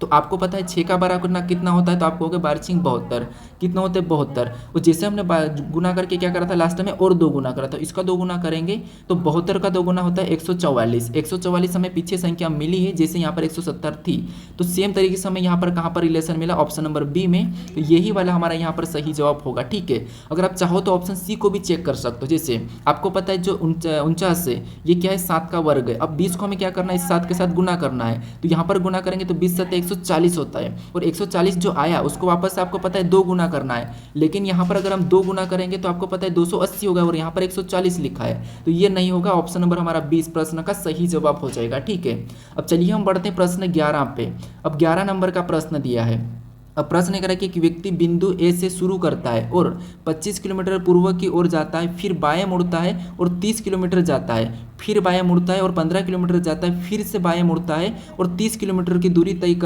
[SPEAKER 1] तो आपको पता है 6 का 12 गुना कितना होता है, तो आपको हो गया 12 72। कितना होते हैं, 72। और जैसे हमने गुना करके क्या करा था लास्ट में, और 2 गुना करा था, इसका 2 गुना करेंगे तो 72 का 2 गुना होता है 144। 144 हमें पीछे संख्या मिली है, जैसे यहाँ पर 170 थी, तो सेम तरीके से हमें यहाँ पर कहाँ पर रिलेशन मिला, ऑप्शन नंबर बी में। तो यही वाला हमारा यहाँ पर सही जवाब होगा। ठीक है, अगर आप चाहो तो ऑप्शन सी को भी चेक कर सकते हो। जैसे आपको पता है जो 49 है ये क्या है, 7 का वर्ग है। अब 20 को हमें क्या करना है, इस 7 के साथ गुना करना है। तो यहाँ पर गुना करेंगे तो 20 7 140 होता है, और 140 जो आया उसको वापस से आपको पता है 2 गुना करना है। लेकिन यहाँ पर अगर हम 2 गुना करेंगे तो आपको पता है 280 होगा, और यहाँ पर 140 लिखा है, तो ये नहीं होगा। ऑप्शन नंबर हमारा 20 प्रश्न का सही जवाब हो जाएगा। ठीक है, अब चलिए हम बढ़ते हैं प्रश्न 11 पे। अब 11 नंबर का प्रश्न दिया है। अब प्रश्न कह रहा है कि एक व्यक्ति बिंदु ए से शुरू करता है और 25 किलोमीटर पूर्व की ओर जाता है, फिर बाएं मुड़ता है और 30 किलोमीटर जाता है, फिर बाएं मुड़ता है और 15 किलोमीटर जाता है, फिर से बाएं मुड़ता है और 30 किलोमीटर की दूरी तय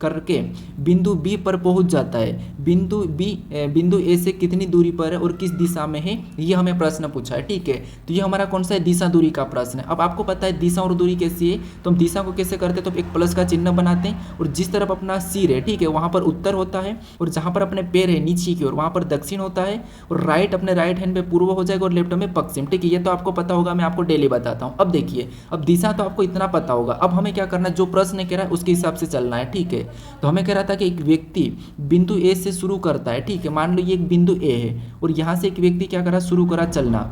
[SPEAKER 1] करके बिंदु बी पर पहुंच जाता है। बिंदु ए से कितनी दूरी पर है और किस दिशा में है, ये हमें प्रश्न पूछा है। ठीक है, तो ये हमारा कौन सा है, दिशा दूरी का प्रश्न है। अब आपको पता है दिशा और दूरी कैसी है, तो हम दिशा को कैसे करते हैं, तो एक प्लस का चिन्ह बनाते हैं, और जिस तरफ अपना सिर है, ठीक है, वहाँ पर उत्तर होता है, और जहाँ पर अपने पैर है नीचे की ओर वहाँ पर दक्षिण होता है, और राइट अपने राइट हैंड पे पूर्व हो जाएगा और लेफ्ट में पश्चिम। ठीक है, ये तो आपको पता होगा, मैं आपको डेली बताता हूँ। अब देखिए, अब दिशा तो आपको इतना पता होगा। अब हमें क्या करना है, जो प्रश्न कह रहा है उसके हिसाब से चलना है। ठीक है, तो हमें कह रहा था कि एक व्यक्ति बिंदु ए से शुरू करता है। ठीक है, मान लो ये एक बिंदु ए है, और यहाँ से एक व्यक्ति क्या करा, शुरू करा चलना।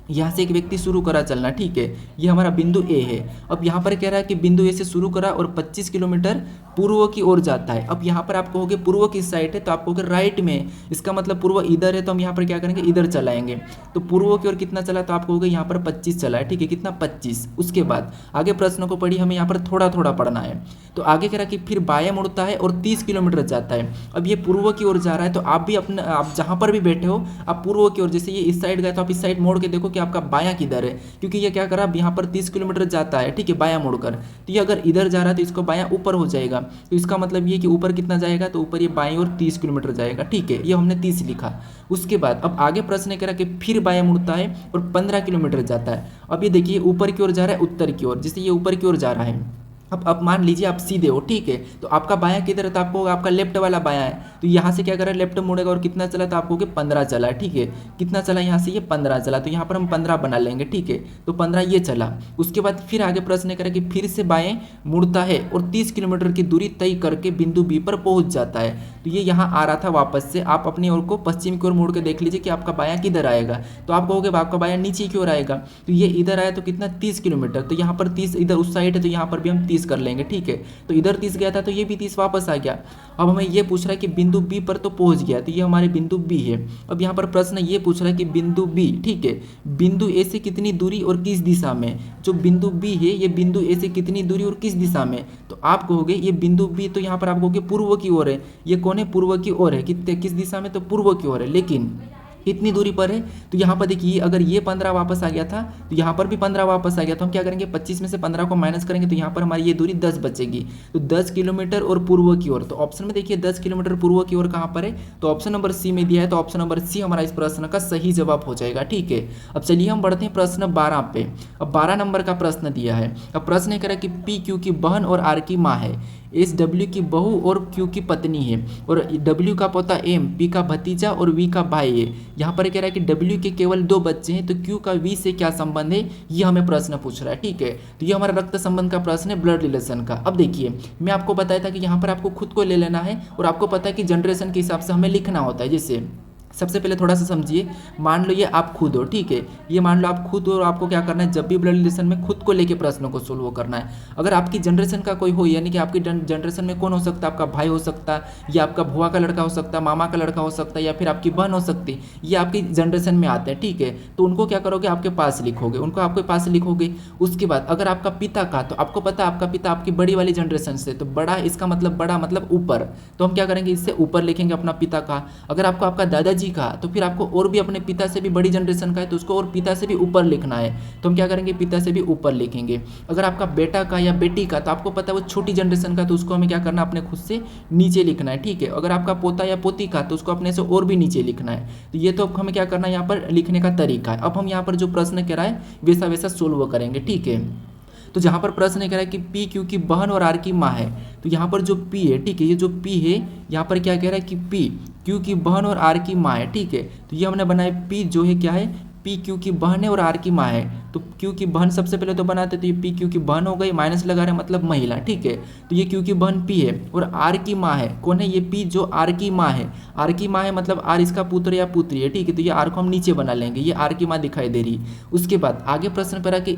[SPEAKER 1] यहाँ से एक व्यक्ति शुरू करा चलना। ठीक है, ये हमारा बिंदु ए है। अब यहाँ पर कह रहा है कि बिंदु ए से शुरू करा और 25 किलोमीटर पूर्व की ओर जाता है। अब यहाँ पर आप कहोगे पूर्व की साइड है, तो आप कहोगे राइट में, इसका मतलब पूर्व इधर है, तो हम यहाँ पर क्या करेंगे, इधर चलाएंगे। तो पूर्व की ओर कितना चला, तो आप कहोगे यहाँ पर 25 चला है। ठीक है, कितना, 25। उसके बाद आगे प्रश्न को पढ़ी, हमें यहाँ पर थोड़ा थोड़ा पढ़ना है। तो आगे कह रहा है कि फिर बाएं मुड़ता है और 30 किलोमीटर जाता है। अब ये पूर्व की ओर जा रहा है, तो आप भी अपने, आप जहाँ पर भी बैठे हो, आप पूर्व की ओर, जैसे ये इस साइड गए तो आप इस साइड मोड़ के देखो कि आपका बायां किधर है, क्योंकि ये क्या करा, अब यहाँ पर 30 किलोमीटर जाता है। ठीक है, बायां मुड़कर, तो ये अगर इधर जा रहा है तो इसको बायां ऊपर हो जाएगा, तो इसका मतलब ये कि ऊपर कितना जाएगा, तो ऊपर ये बाएं और 30 किलोमीटर जाएगा। ठीक है, ये हमने 30 लिखा। उसके बाद अब आगे प्रश्न कह रहा है कि फिर बायां मुड़ता है और 15 किलोमीटर जाता है। अब ये देखिए ऊपर की ओर जा रहा है, उत्तर की ओर, जैसे ये ऊपर की ओर जा रहा है। अब मान लीजिए आप सीधे हो, ठीक है, तो आपका बायां किधर है, तो आपको आपका लेफ्ट वाला बायां है, तो यहाँ से क्या करा, लेफ्ट मुड़ेगा, और कितना चला, तो आपको 15 चला। ठीक है, कितना चला, यहाँ से ये 15 चला, तो यहाँ पर हम 15 बना लेंगे। ठीक है, तो 15 ये चला। उसके बाद फिर आगे प्रश्न करें कि फिर से बाएं मुड़ता है और 30 किलोमीटर की दूरी तय करके बिंदु बी पर पहुंच जाता है। तो ये यहाँ आ रहा था वापस से, आप अपनी ओर को पश्चिम की ओर मुड़ के देख लीजिए कि आपका बायां किधर आएगा, तो आप कहोगे आपका बायां नीचे की ओर आएगा, तो ये इधर आया तो कितना, 30 किलोमीटर, तो यहाँ पर 30 इधर उस साइड है, तो यहाँ पर भी हम 30 कर लेंगे। ठीक है, तो इधर 30 गया था, तो ये भी 30 वापस आ गया। अब हमें ये पूछ रहा है कि बिंदु बी पर तो पहुंच गया, तो ये हमारे बिंदु बी है। अब यहाँ पर प्रश्न ये पूछ रहा है कि बिंदु बी, ठीक है, बिंदु ए से कितनी दूरी और किस दिशा में। जो बिंदु बी है, ये बिंदु ए से कितनी दूरी और किस दिशा में, तो आप कहोगे ये बिंदु बी, तो यहाँ पर आप कहोगे पूर्व की ओर है। ये कौन है, पूर्व की ओर है, किस दिशा में, तो पूर्व की ओर है। लेकिन इतनी दूरी पर है। तो यहाँ पर देखिए अगर ये 15 वापस आ गया था तो यहाँ पर भी 15 वापस आ गया, तो हम क्या करेंगे 25 में से 15 को माइनस करेंगे तो यहाँ पर हमारी ये दूरी 10 बचेगी। तो 10 किलोमीटर और पूर्व की ओर, तो ऑप्शन में देखिए 10 किलोमीटर पूर्व की ओर कहाँ पर है, तो ऑप्शन नंबर सी में दिया है, तो ऑप्शन नंबर सी हमारा इस प्रश्न का सही जवाब हो जाएगा। ठीक है, अब चलिए हम बढ़ते हैं प्रश्न 12 पे। अब 12 नंबर का प्रश्न दिया है। अब प्रश्न ये कह रहा है कि पी क्यू की बहन और आर की माँ है, एस डब्ल्यू की बहू और क्यू की पत्नी है, और डब्ल्यू का पोता एम, पी का भतीजा और वी का भाई है। यहाँ पर कह रहा है कि डब्ल्यू के केवल 2 बच्चे हैं, तो क्यू का वी से क्या संबंध है, ये हमें प्रश्न पूछ रहा है। ठीक है, तो ये हमारा रक्त संबंध का प्रश्न है, ब्लड रिलेशन का। अब देखिए मैं आपको बताया था कि यहाँ पर आपको खुद को ले लेना है, और आपको पता है कि जनरेशन के हिसाब से हमें लिखना होता है। जैसे सबसे पहले थोड़ा सा समझिए, मान लो ये आप खुद हो, ठीक है, ये मान लो आप खुद हो, और आपको क्या करना है, जब भी ब्लड रिलेशन में खुद को लेके प्रश्नों को सोल्व करना है। अगर आपकी जनरेशन का कोई हो, यानी कि आपकी जनरेशन में कौन हो सकता है, आपका भाई हो सकता है, या आपका भुआ का लड़का हो सकता है, मामा का लड़का हो सकता है, या फिर आपकी बहन हो सकती है, ये आपकी जनरेशन में आते हैं। ठीक है, तो उनको क्या करोगे, आपके पास लिखोगे, उनको आपके पास लिखोगे। उसके बाद अगर आपका पिता का, तो आपको पता है आपका पिता आपकी बड़ी वाली जनरेशन से, तो बड़ा इसका मतलब बड़ा मतलब ऊपर, तो हम क्या करेंगे, इससे ऊपर लिखेंगे अपना पिता का। अगर आपको आपका दादाजी का, तो फिर आपको और भी अपने पिता से भी बड़ी जनरेशन का है, तो उसको और पिता से भी ऊपर लिखना है, तो हम क्या करेंगे, पिता से भी ऊपर लिखेंगे। अगर आपका बेटा का या बेटी का, तो आपको पता है वो छोटी जनरेशन का, तो उसको हमें क्या करना है, अपने खुद से नीचे लिखना है। ठीक है, अगर आपका पोता या पोती का, तो उसको अपने से और भी नीचे लिखना है। तो ये तो अब हमें क्या करना है, यहाँ पर लिखने का तरीका है। अब हम यहाँ पर जो प्रश्न कह रहा है वैसा वैसा सोल्व करेंगे। ठीक है, तो जहाँ पर प्रश्न कह रहा है कि पी क्यू की बहन और आर की माँ है, तो यहाँ पर जो पी है, ठीक है, ये जो पी है यहाँ पर क्या कह रहा है कि पी क्यू की बहन और आर की माँ है। ठीक है, तो ये हमने बनाया पी जो है क्या है, पी क्यू की बहन है और आर की माँ है। तो क्यू की बहन सबसे पहले तो बनाते, तो ये पी क्यू की बहन हो गई, माइनस लगा रहे हैं मतलब महिला। ठीक है, तो ये क्यू की बहन पी है, और आर की माँ है, कौन है, ये पी जो आर की माँ है। आर की माँ है मतलब आर इसका पुत्र या पुत्री है। ठीक है, तो ये आर को हम नीचे बना लेंगे, ये आर की माँ दिखाई दे रही। उसके बाद आगे प्रश्न पर कि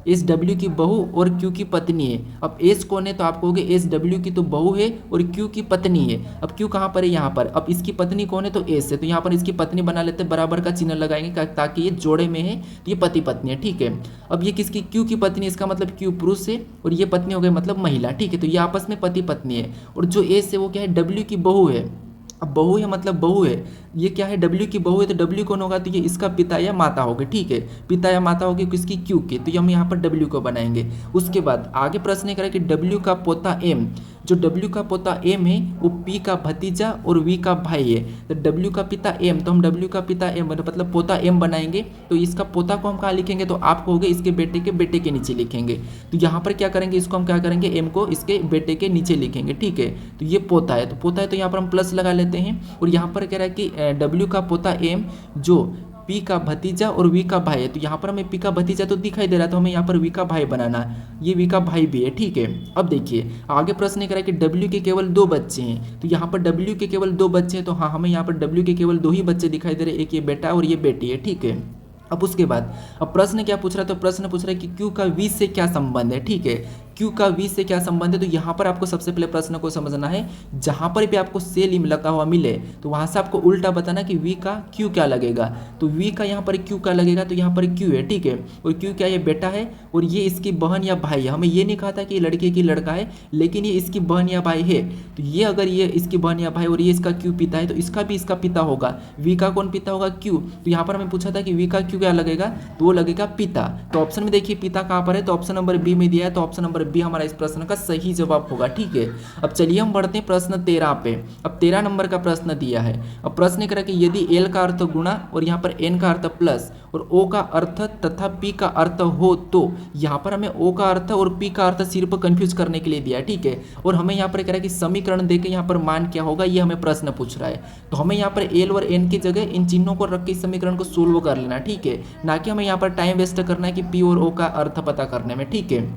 [SPEAKER 1] एस डब्ल्यू की बहू और क्यू की पत्नी है। अब एस कौन है, तो आप कहोगे एस डब्ल्यू की तो बहू है और क्यू की पत्नी है। अब क्यू कहाँ पर है, यहाँ पर। अब इसकी पत्नी कौन है, तो एस है, तो यहाँ पर इसकी पत्नी बना लेते हैं, बराबर का चिन्ह लगाएंगे ताकि ये जोड़े में है, तो ये पति पत्नी है। ठीक है, अब ये किसकी, क्यू की पत्नी, इसका मतलब क्यू पुरुष है और ये पत्नी हो गई मतलब महिला। ठीक है, तो ये आपस में पति पत्नी है। और जो एस है वो क्या है, डब्ल्यू की बहू है। अब बहू है मतलब बहू है, ये क्या है, डब्ल्यू की बहू है, तो डब्ल्यू कौन होगा, तो ये इसका पिता या माता होगी। ठीक है, पिता या माता होगी किसकी, क्यू की, तो ये हम यहाँ पर डब्ल्यू को बनाएंगे। उसके बाद आगे प्रश्न करें कि डब्ल्यू का पोता एम, जो डब्ल्यू का पोता एम है वो पी का भतीजा और वी का भाई है। तो डब्ल्यू का पिता एम, तो हम डब्ल्यू का पिता एम मतलब पोता एम बनाएंगे। तो इसका पोता को हम कहाँ लिखेंगे, तो आप कहोगे इसके बेटे के नीचे लिखेंगे। तो यहाँ पर क्या करेंगे, इसको हम क्या करेंगे, एम को इसके बेटे के नीचे लिखेंगे। ठीक है, तो ये पोता है, तो पोता है तो यहाँ पर हम प्लस लगा लेते हैं। और यहाँ पर कह रहा है कि डब्ल्यू का पोता एम जो पी का भतीजा और वी का भाई है, तो यहाँ पर हमें पी का भतीजा तो दिखाई दे रहा है, तो हमें यहाँ पर वी का भाई बनाना है, ये वी का भाई भी है। ठीक है, अब देखिए आगे प्रश्न ये कह रहा है कि डब्ल्यू के केवल 2 बच्चे हैं, तो यहाँ पर डब्ल्यू के केवल 2 बच्चे हैं, तो हाँ हमें यहाँ पर डब्ल्यू के केवल 2 ही बच्चे दिखाई दे रहे हैं, एक ये बेटा और ये बेटी है। ठीक है, अब उसके बाद अब प्रश्न क्या पूछ रहा है, तो प्रश्न पूछ रहा है कि क्यू का वी से क्या संबंध है। ठीक है, क्यू का वी से क्या संबंध है, तो यहाँ पर आपको सबसे पहले प्रश्न को समझना है, जहाँ पर भी आपको से लगा हुआ मिले तो वहाँ से आपको उल्टा बताना कि वी का क्यू क्या लगेगा। तो वी का यहाँ पर क्यू क्या लगेगा, तो यहाँ पर क्यू है। ठीक है, और क्यू क्या, ये बेटा है और ये इसकी बहन या भाई है। हमें ये नहीं कहा था कि ये लड़के की लड़का है, लेकिन ये इसकी बहन या भाई है। तो ये अगर ये इसकी बहन या भाई और ये इसका क्यू पिता है, तो इसका भी इसका पिता होगा। वी का कौन पिता होगा, क्यू। तो यहाँ पर हमें पूछा था कि वी का क्यू क्या लगेगा, तो वो लगेगा पिता। तो ऑप्शन में देखिए पिता कहाँ पर है, तो ऑप्शन नंबर बी में दिया है, तो ऑप्शन नंबर बी हमारा इस प्रश्न का सही जवाब होगा। ठीक है, अब चलिए हम बढ़ते हैं प्रश्न 13 पे। अब 13 नंबर का प्रश्न दिया है। अब प्रश्न करा कि यदि एल का अर्थ गुणा और यहाँ पर एन का अर्थ प्लस और ओ का अर्थ तथा पी का अर्थ हो, तो यहाँ पर हमें ओ का अर्थ और पी का अर्थ सिर्फ कंफ्यूज करने के लिए दिया है। ठीक है, और हमें यहाँ पर कह रहा है कि समीकरण देके यहाँ पर मान क्या होगा, ये हमें प्रश्न पूछ रहा है। तो हमें यहाँ पर एल और एन की जगह इन चिन्हों को रख के इस समीकरण को सोल्व कर लेना। ठीक है, ना कि हमें यहाँ पर टाइम वेस्ट करना है कि पी और ओ का अर्थ पता करने में। ठीक है,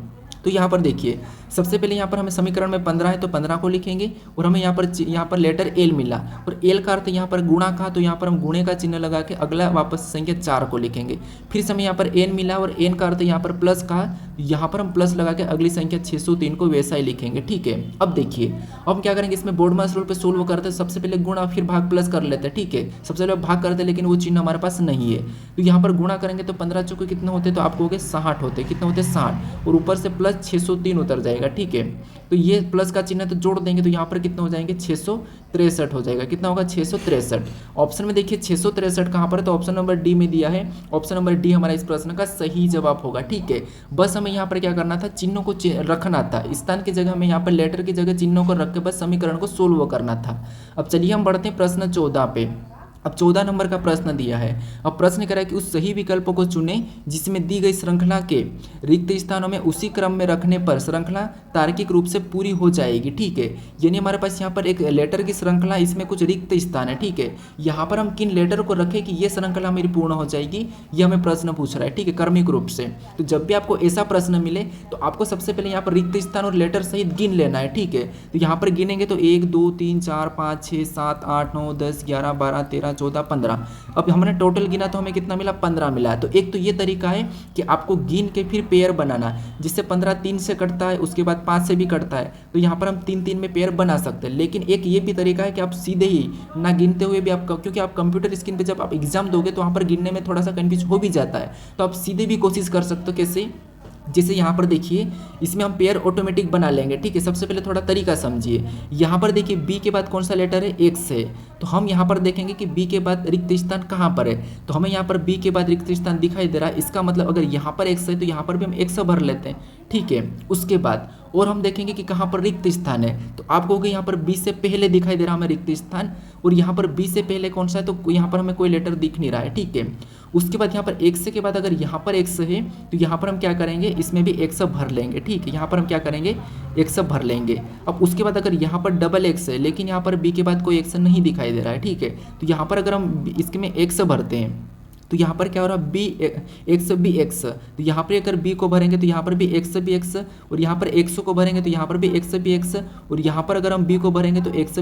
[SPEAKER 1] तो यहाँ पर देखिए सबसे पहले यहाँ पर हमें समीकरण में 15 है, तो 15 को लिखेंगे और हमें यहाँ पर लेटर एल मिला और एल का अर्थ यहाँ पर गुणा का, तो यहाँ पर हम गुणे का चिन्ह लगा के अगला वापस संख्या 4 को लिखेंगे। फिर से हमें यहाँ पर एन मिला और एन का अर्थ यहाँ पर प्लस का, यहाँ पर हम प्लस लगा के अगली संख्या 603 को वैसा ही लिखेंगे। ठीक है, अब देखिए अब हम क्या करेंगे, इसमें बोर्ड मास रूल पे सोल्व करते हैं। सबसे पहले गुणा फिर भाग प्लस कर लेते हैं। ठीक है, सबसे पहले भाग करते हैं लेकिन वो चिन्ह हमारे पास नहीं है, तो यहाँ पर गुणा करेंगे तो 15 चौके कितने होते, तो आप कहोगे 60 होते, कितने होते 60, और ऊपर से प्लस 603 उतर जाएगा। ठीक है, तो ये प्लस का चिन्ह तो जोड़ देंगे तो यहाँ पर कितना हो जाएंगे 663 हो जाएगा। कितना होगा 663। ऑप्शन में देखिए 663 कहाँ पर है, तो ऑप्शन नंबर डी में दिया है। ऑप्शन नंबर डी हमारा इस प्रश्न का सही जवाब होगा। ठीक है, बस हमें यहाँ पर क्या करना था, चिन्हों को रखना था, स्थान की जगह हमें यहाँ पर लेटर की जगह चिन्हों को रख के बस समीकरण को सोल्व करना था। अब चलिए हम बढ़ते हैं प्रश्न 14 पे। अब 14 नंबर का प्रश्न दिया है। अब प्रश्न कह रहा है कि उस सही विकल्प को चुनें जिसमें दी गई श्रृंखला के रिक्त स्थानों में उसी क्रम में रखने पर श्रृंखला तार्किक रूप से पूरी हो जाएगी। ठीक है, यानी हमारे पास यहाँ पर एक लेटर की श्रृंखला, इसमें कुछ रिक्त स्थान है। ठीक है, यहाँ पर हम किन लेटर को रखें कि ये श्रृंखला मेरी पूर्ण हो जाएगी, ये हमें प्रश्न पूछ रहा है। ठीक है, क्रमिक रूप से। तो जब भी आपको ऐसा प्रश्न मिले तो आपको सबसे पहले यहाँ पर रिक्त स्थान और लेटर सहित गिन लेना है। ठीक है, तो यहाँ पर गिनेंगे तो 1 2 3 4 5 6 7 8 9 10 11 12 13 14 15। अब हमने टोटल गिना तो हमें कितना मिला, 15 मिला है। तो एक तो ये तरीका है कि आपको गिन के फिर पेयर बनाना, जिससे 15 3 से कटता है, उसके बाद 5 से भी कटता है, तो यहाँ पर हम 3 3 में पेयर बना सकते हैं। लेकिन एक ये भी तरीका है कि आप सीधे ही ना गिनते हुए भी आपका, क्योंकि आप कंप्यूटर स्क्रीन पर जब आप एग्जाम दोगे तो वहाँ पर गिनने में थोड़ा सा कन्फ्यूज हो भी जाता है, तो आप सीधे भी कोशिश कर सकते हो। कैसे, जैसे यहाँ पर देखिए इसमें हम पेयर ऑटोमेटिक बना लेंगे। ठीक है, सबसे पहले थोड़ा तरीका समझिए। यहाँ पर देखिए बी के बाद कौन सा लेटर है, एक्स है, तो हम यहाँ पर देखेंगे कि बी के बाद रिक्त स्थान कहाँ पर है, तो हमें यहाँ पर बी के बाद रिक्त स्थान दिखाई दे रहा है। इसका मतलब अगर यहाँ पर एक्स है तो यहाँ पर भी हम एक्स भर लेते हैं। ठीक है, उसके बाद और हम देखेंगे कि कहाँ पर रिक्त स्थान है, तो आपको होगा यहाँ पर बी से पहले दिखाई दे रहा हमें रिक्त स्थान, और यहाँ पर बी से पहले कौन सा है, तो यहाँ पर हमें कोई लेटर दिख नहीं रहा है। ठीक है, उसके बाद यहाँ पर एक्स के बाद अगर यहाँ पर एक्स है तो यहाँ पर हम क्या करेंगे, इसमें भी एक्स भर लेंगे। ठीक है, यहाँ पर हम क्या करेंगे, एक्स भर लेंगे। अब उसके बाद अगर यहाँ पर डबल एक्स है लेकिन यहाँ पर बी के बाद कोई एक्स नहीं दिखाई दे रहा है। ठीक है, तो यहाँ पर अगर हम इसके में एक्स भरते हैं तो यहाँ पर क्या हो रहा है, बी एक्स, तो यहाँ पर अगर बी को भरेंगे तो यहाँ पर भी एक्स, और यहाँ पर एक्स को भरेंगे तो यहाँ पर भी एक्स, और यहाँ पर अगर हम बी को भरेंगे तो एक्स,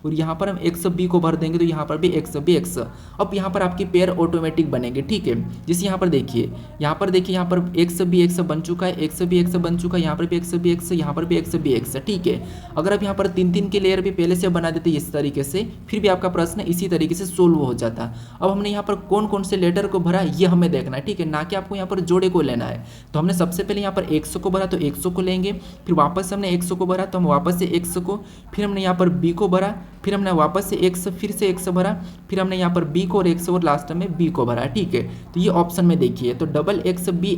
[SPEAKER 1] और यहाँ पर हम एक्स बी को भर देंगे तो यहाँ पर भी एक्स। अब यहाँ पर आपकी पेयर ऑटोमेटिक बनेंगे। ठीक है, जैसे यहाँ पर देखिए यहाँ पर एक्स बन चुका है, एक्स बन चुका है, यहाँ पर भी एक्स, यहाँ पर भी एक्स। ठीक है, अगर आप यहाँ पर 3 के लेयर भी पहले से बना देते इस तरीके से, फिर भी आपका प्रश्न इसी तरीके से सोल्व हो जाता। अब हमने यहाँ पर कौन कौन से लेटर को भरा ये हमें देखना है। ठीक है, ना कि आपको यहाँ पर जोड़े को लेना है। तो हमने सबसे पहले यहाँ पर 100 को भरा तो 100 को लेंगे, फिर वापस हमने 100 को भरा तो हम वापस से 100 को, फिर हमने यहाँ पर बी को भरा, फिर हमने वापस से 100, फिर से 100 भरा, फिर हमने यहाँ पर बी को और 100 और लास्ट में बी को भरा। ठीक है, तो ये ऑप्शन में देखिए, तो डबल एक्स बी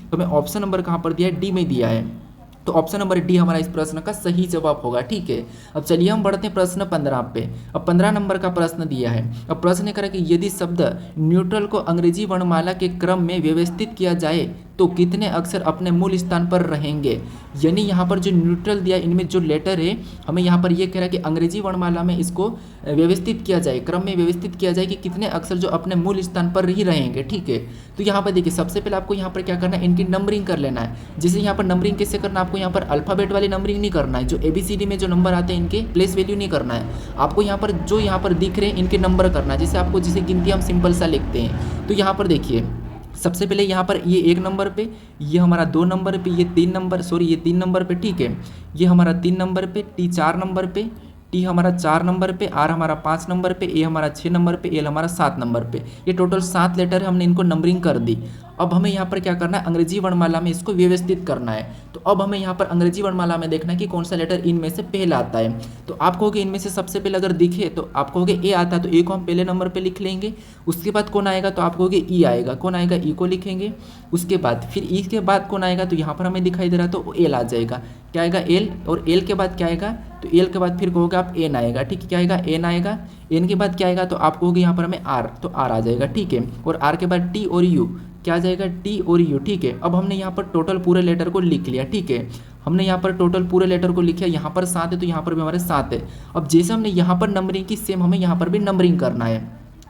[SPEAKER 1] तो हमें ऑप्शन नंबर कहाँ पर दिया है, डी में दिया है। तो ऑप्शन नंबर डी हमारा इस प्रश्न का सही जवाब होगा। ठीक है, अब चलिए हम बढ़ते हैं प्रश्न 15 पे। अब 15 नंबर का प्रश्न दिया है। अब प्रश्न करें कि यदि शब्द न्यूट्रल को अंग्रेजी वर्णमाला के क्रम में व्यवस्थित किया जाए तो कितने अक्षर अपने मूल स्थान पर रहेंगे। यानी यहाँ पर जो न्यूट्रल दिया, इनमें जो लेटर है, हमें यहाँ पर ये कह रहा है कि अंग्रेजी वर्णमाला में इसको व्यवस्थित किया जाए, क्रम में व्यवस्थित किया जाए कि कितने अक्षर जो अपने मूल स्थान पर ही रहेंगे। ठीक है, तो यहाँ पर देखिए सबसे पहले आपको यहाँ पर क्या करना है, इनकी नंबरिंग कर लेना है। जैसे यहाँ पर नंबरिंग कैसे करना है, आपको यहाँ पर अल्फाबेट वाली नंबरिंग नहीं करना है, जो ABCD में जो नंबर आते हैं इनके प्लेस वैल्यू नहीं करना है, आपको यहाँ पर जो यहाँ पर दिख रहे हैं इनके नंबर करना है। जैसे आपको जिसे गिनती हम सिंपल सा लिखते हैं, तो यहाँ पर देखिए सबसे पहले यहाँ पर ये 1 नंबर पे, ये हमारा 2 नंबर पे, ये 3 नंबर पे। ठीक है, ये हमारा 3 नंबर पे, T 4 नंबर पे, T हमारा 4 नंबर पे, R हमारा 5 नंबर पे, A हमारा 6 नंबर पे, L हमारा 7 नंबर पे। ये टोटल 7 लेटर है, हमने इनको नंबरिंग कर दी। अब हमें यहाँ पर क्या करना है, अंग्रेजी वर्णमाला में इसको व्यवस्थित करना है। तो अब हमें यहाँ पर अंग्रेजी वर्णमाला में देखना है कि कौन सा लेटर इनमें से पहला आता है। तो आप कहोगे इनमें से सबसे पहले अगर दिखे तो आप कहोगे ए आता है, तो ए को हम पहले नंबर पे लिख लेंगे। उसके बाद कौन आएगा, तो आप कहोगे ई आएगा। कौन आएगा, ई को लिखेंगे। उसके बाद फिर ई के बाद कौन आएगा, तो यहाँ पर हमें दिखाई दे रहा है तो एल आ जाएगा। क्या आएगा, एल। और एल के बाद क्या आएगा, तो एल के बाद फिर कहोगे आप एन आएगा। ठीक है, क्या आएगा, एन आएगा। एन के बाद क्या आएगा, तो आप कहोगे यहाँ पर हमें आर, तो आर आ जाएगा। ठीक है, और आर के बाद टी और यू, क्या आ जाएगा, टी और यू। ठीक है, अब हमने यहाँ पर टोटल पूरे लेटर को लिख लिया। ठीक है, हमने यहाँ पर टोटल पूरे लेटर को लिखा, यहाँ पर 7 है तो यहाँ पर भी हमारे 7 है। अब जैसे हमने यहाँ पर नंबरिंग की, सेम हमें यहाँ पर भी नंबरिंग करना है।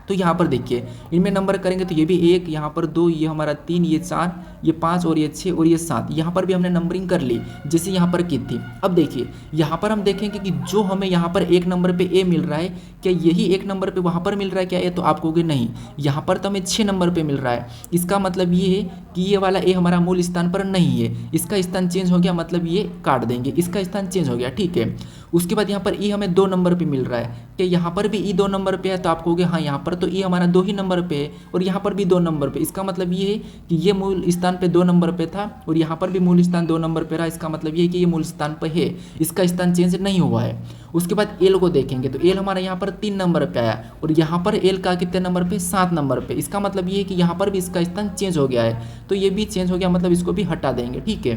[SPEAKER 1] तो यहाँ पर देखिए इनमें नंबर करेंगे तो ये भी 1, यहाँ पर 2, ये हमारा 3, ये 4, ये 5 और ये 6 और ये 7। यहाँ पर भी हमने नंबरिंग कर ली जैसे यहाँ पर की थी। अब देखिए यहाँ पर हम देखेंगे कि जो हमें यहाँ पर 1 नंबर पे ए मिल रहा है, क्या यही 1 नंबर पे वहाँ पर मिल रहा है क्या ए, तो आप कहोगे नहीं, यहाँ पर तो हमें 6 नंबर पे मिल रहा है। इसका मतलब ये है कि ये वाला ए हमारा मूल स्थान पर नहीं है, इसका स्थान चेंज हो गया, मतलब ये काट देंगे, इसका स्थान चेंज हो गया। ठीक है, उसके बाद यहाँ पर ई हमें 2 नंबर पे मिल रहा है, कि यहाँ पर भी ई 2 नंबर पे है, तो आप कहोगे हाँ यहाँ पर तो ई हमारा 2 ही नंबर पे है और यहाँ पर भी 2 नंबर पे। इसका मतलब ये है कि ये मूल स्थान स्थान पे 2 नंबर पे था और यहाँ पर भी मूल स्थान 2 नंबर पे रहा, इसका मतलब ये है कि ये मूल स्थान पर है, इसका स्थान चेंज नहीं हुआ है। उसके बाद एल को देखेंगे तो एल हमारा यहाँ पर 3 नंबर पे आया और यहाँ पर एल का कितने नंबर पे 7 नंबर पे, इसका मतलब ये है कि यहाँ पर भी इसका स्थान चेंज हो गया है, तो ये भी चेंज हो गया, मतलब इसको भी हटा देंगे, ठीक है,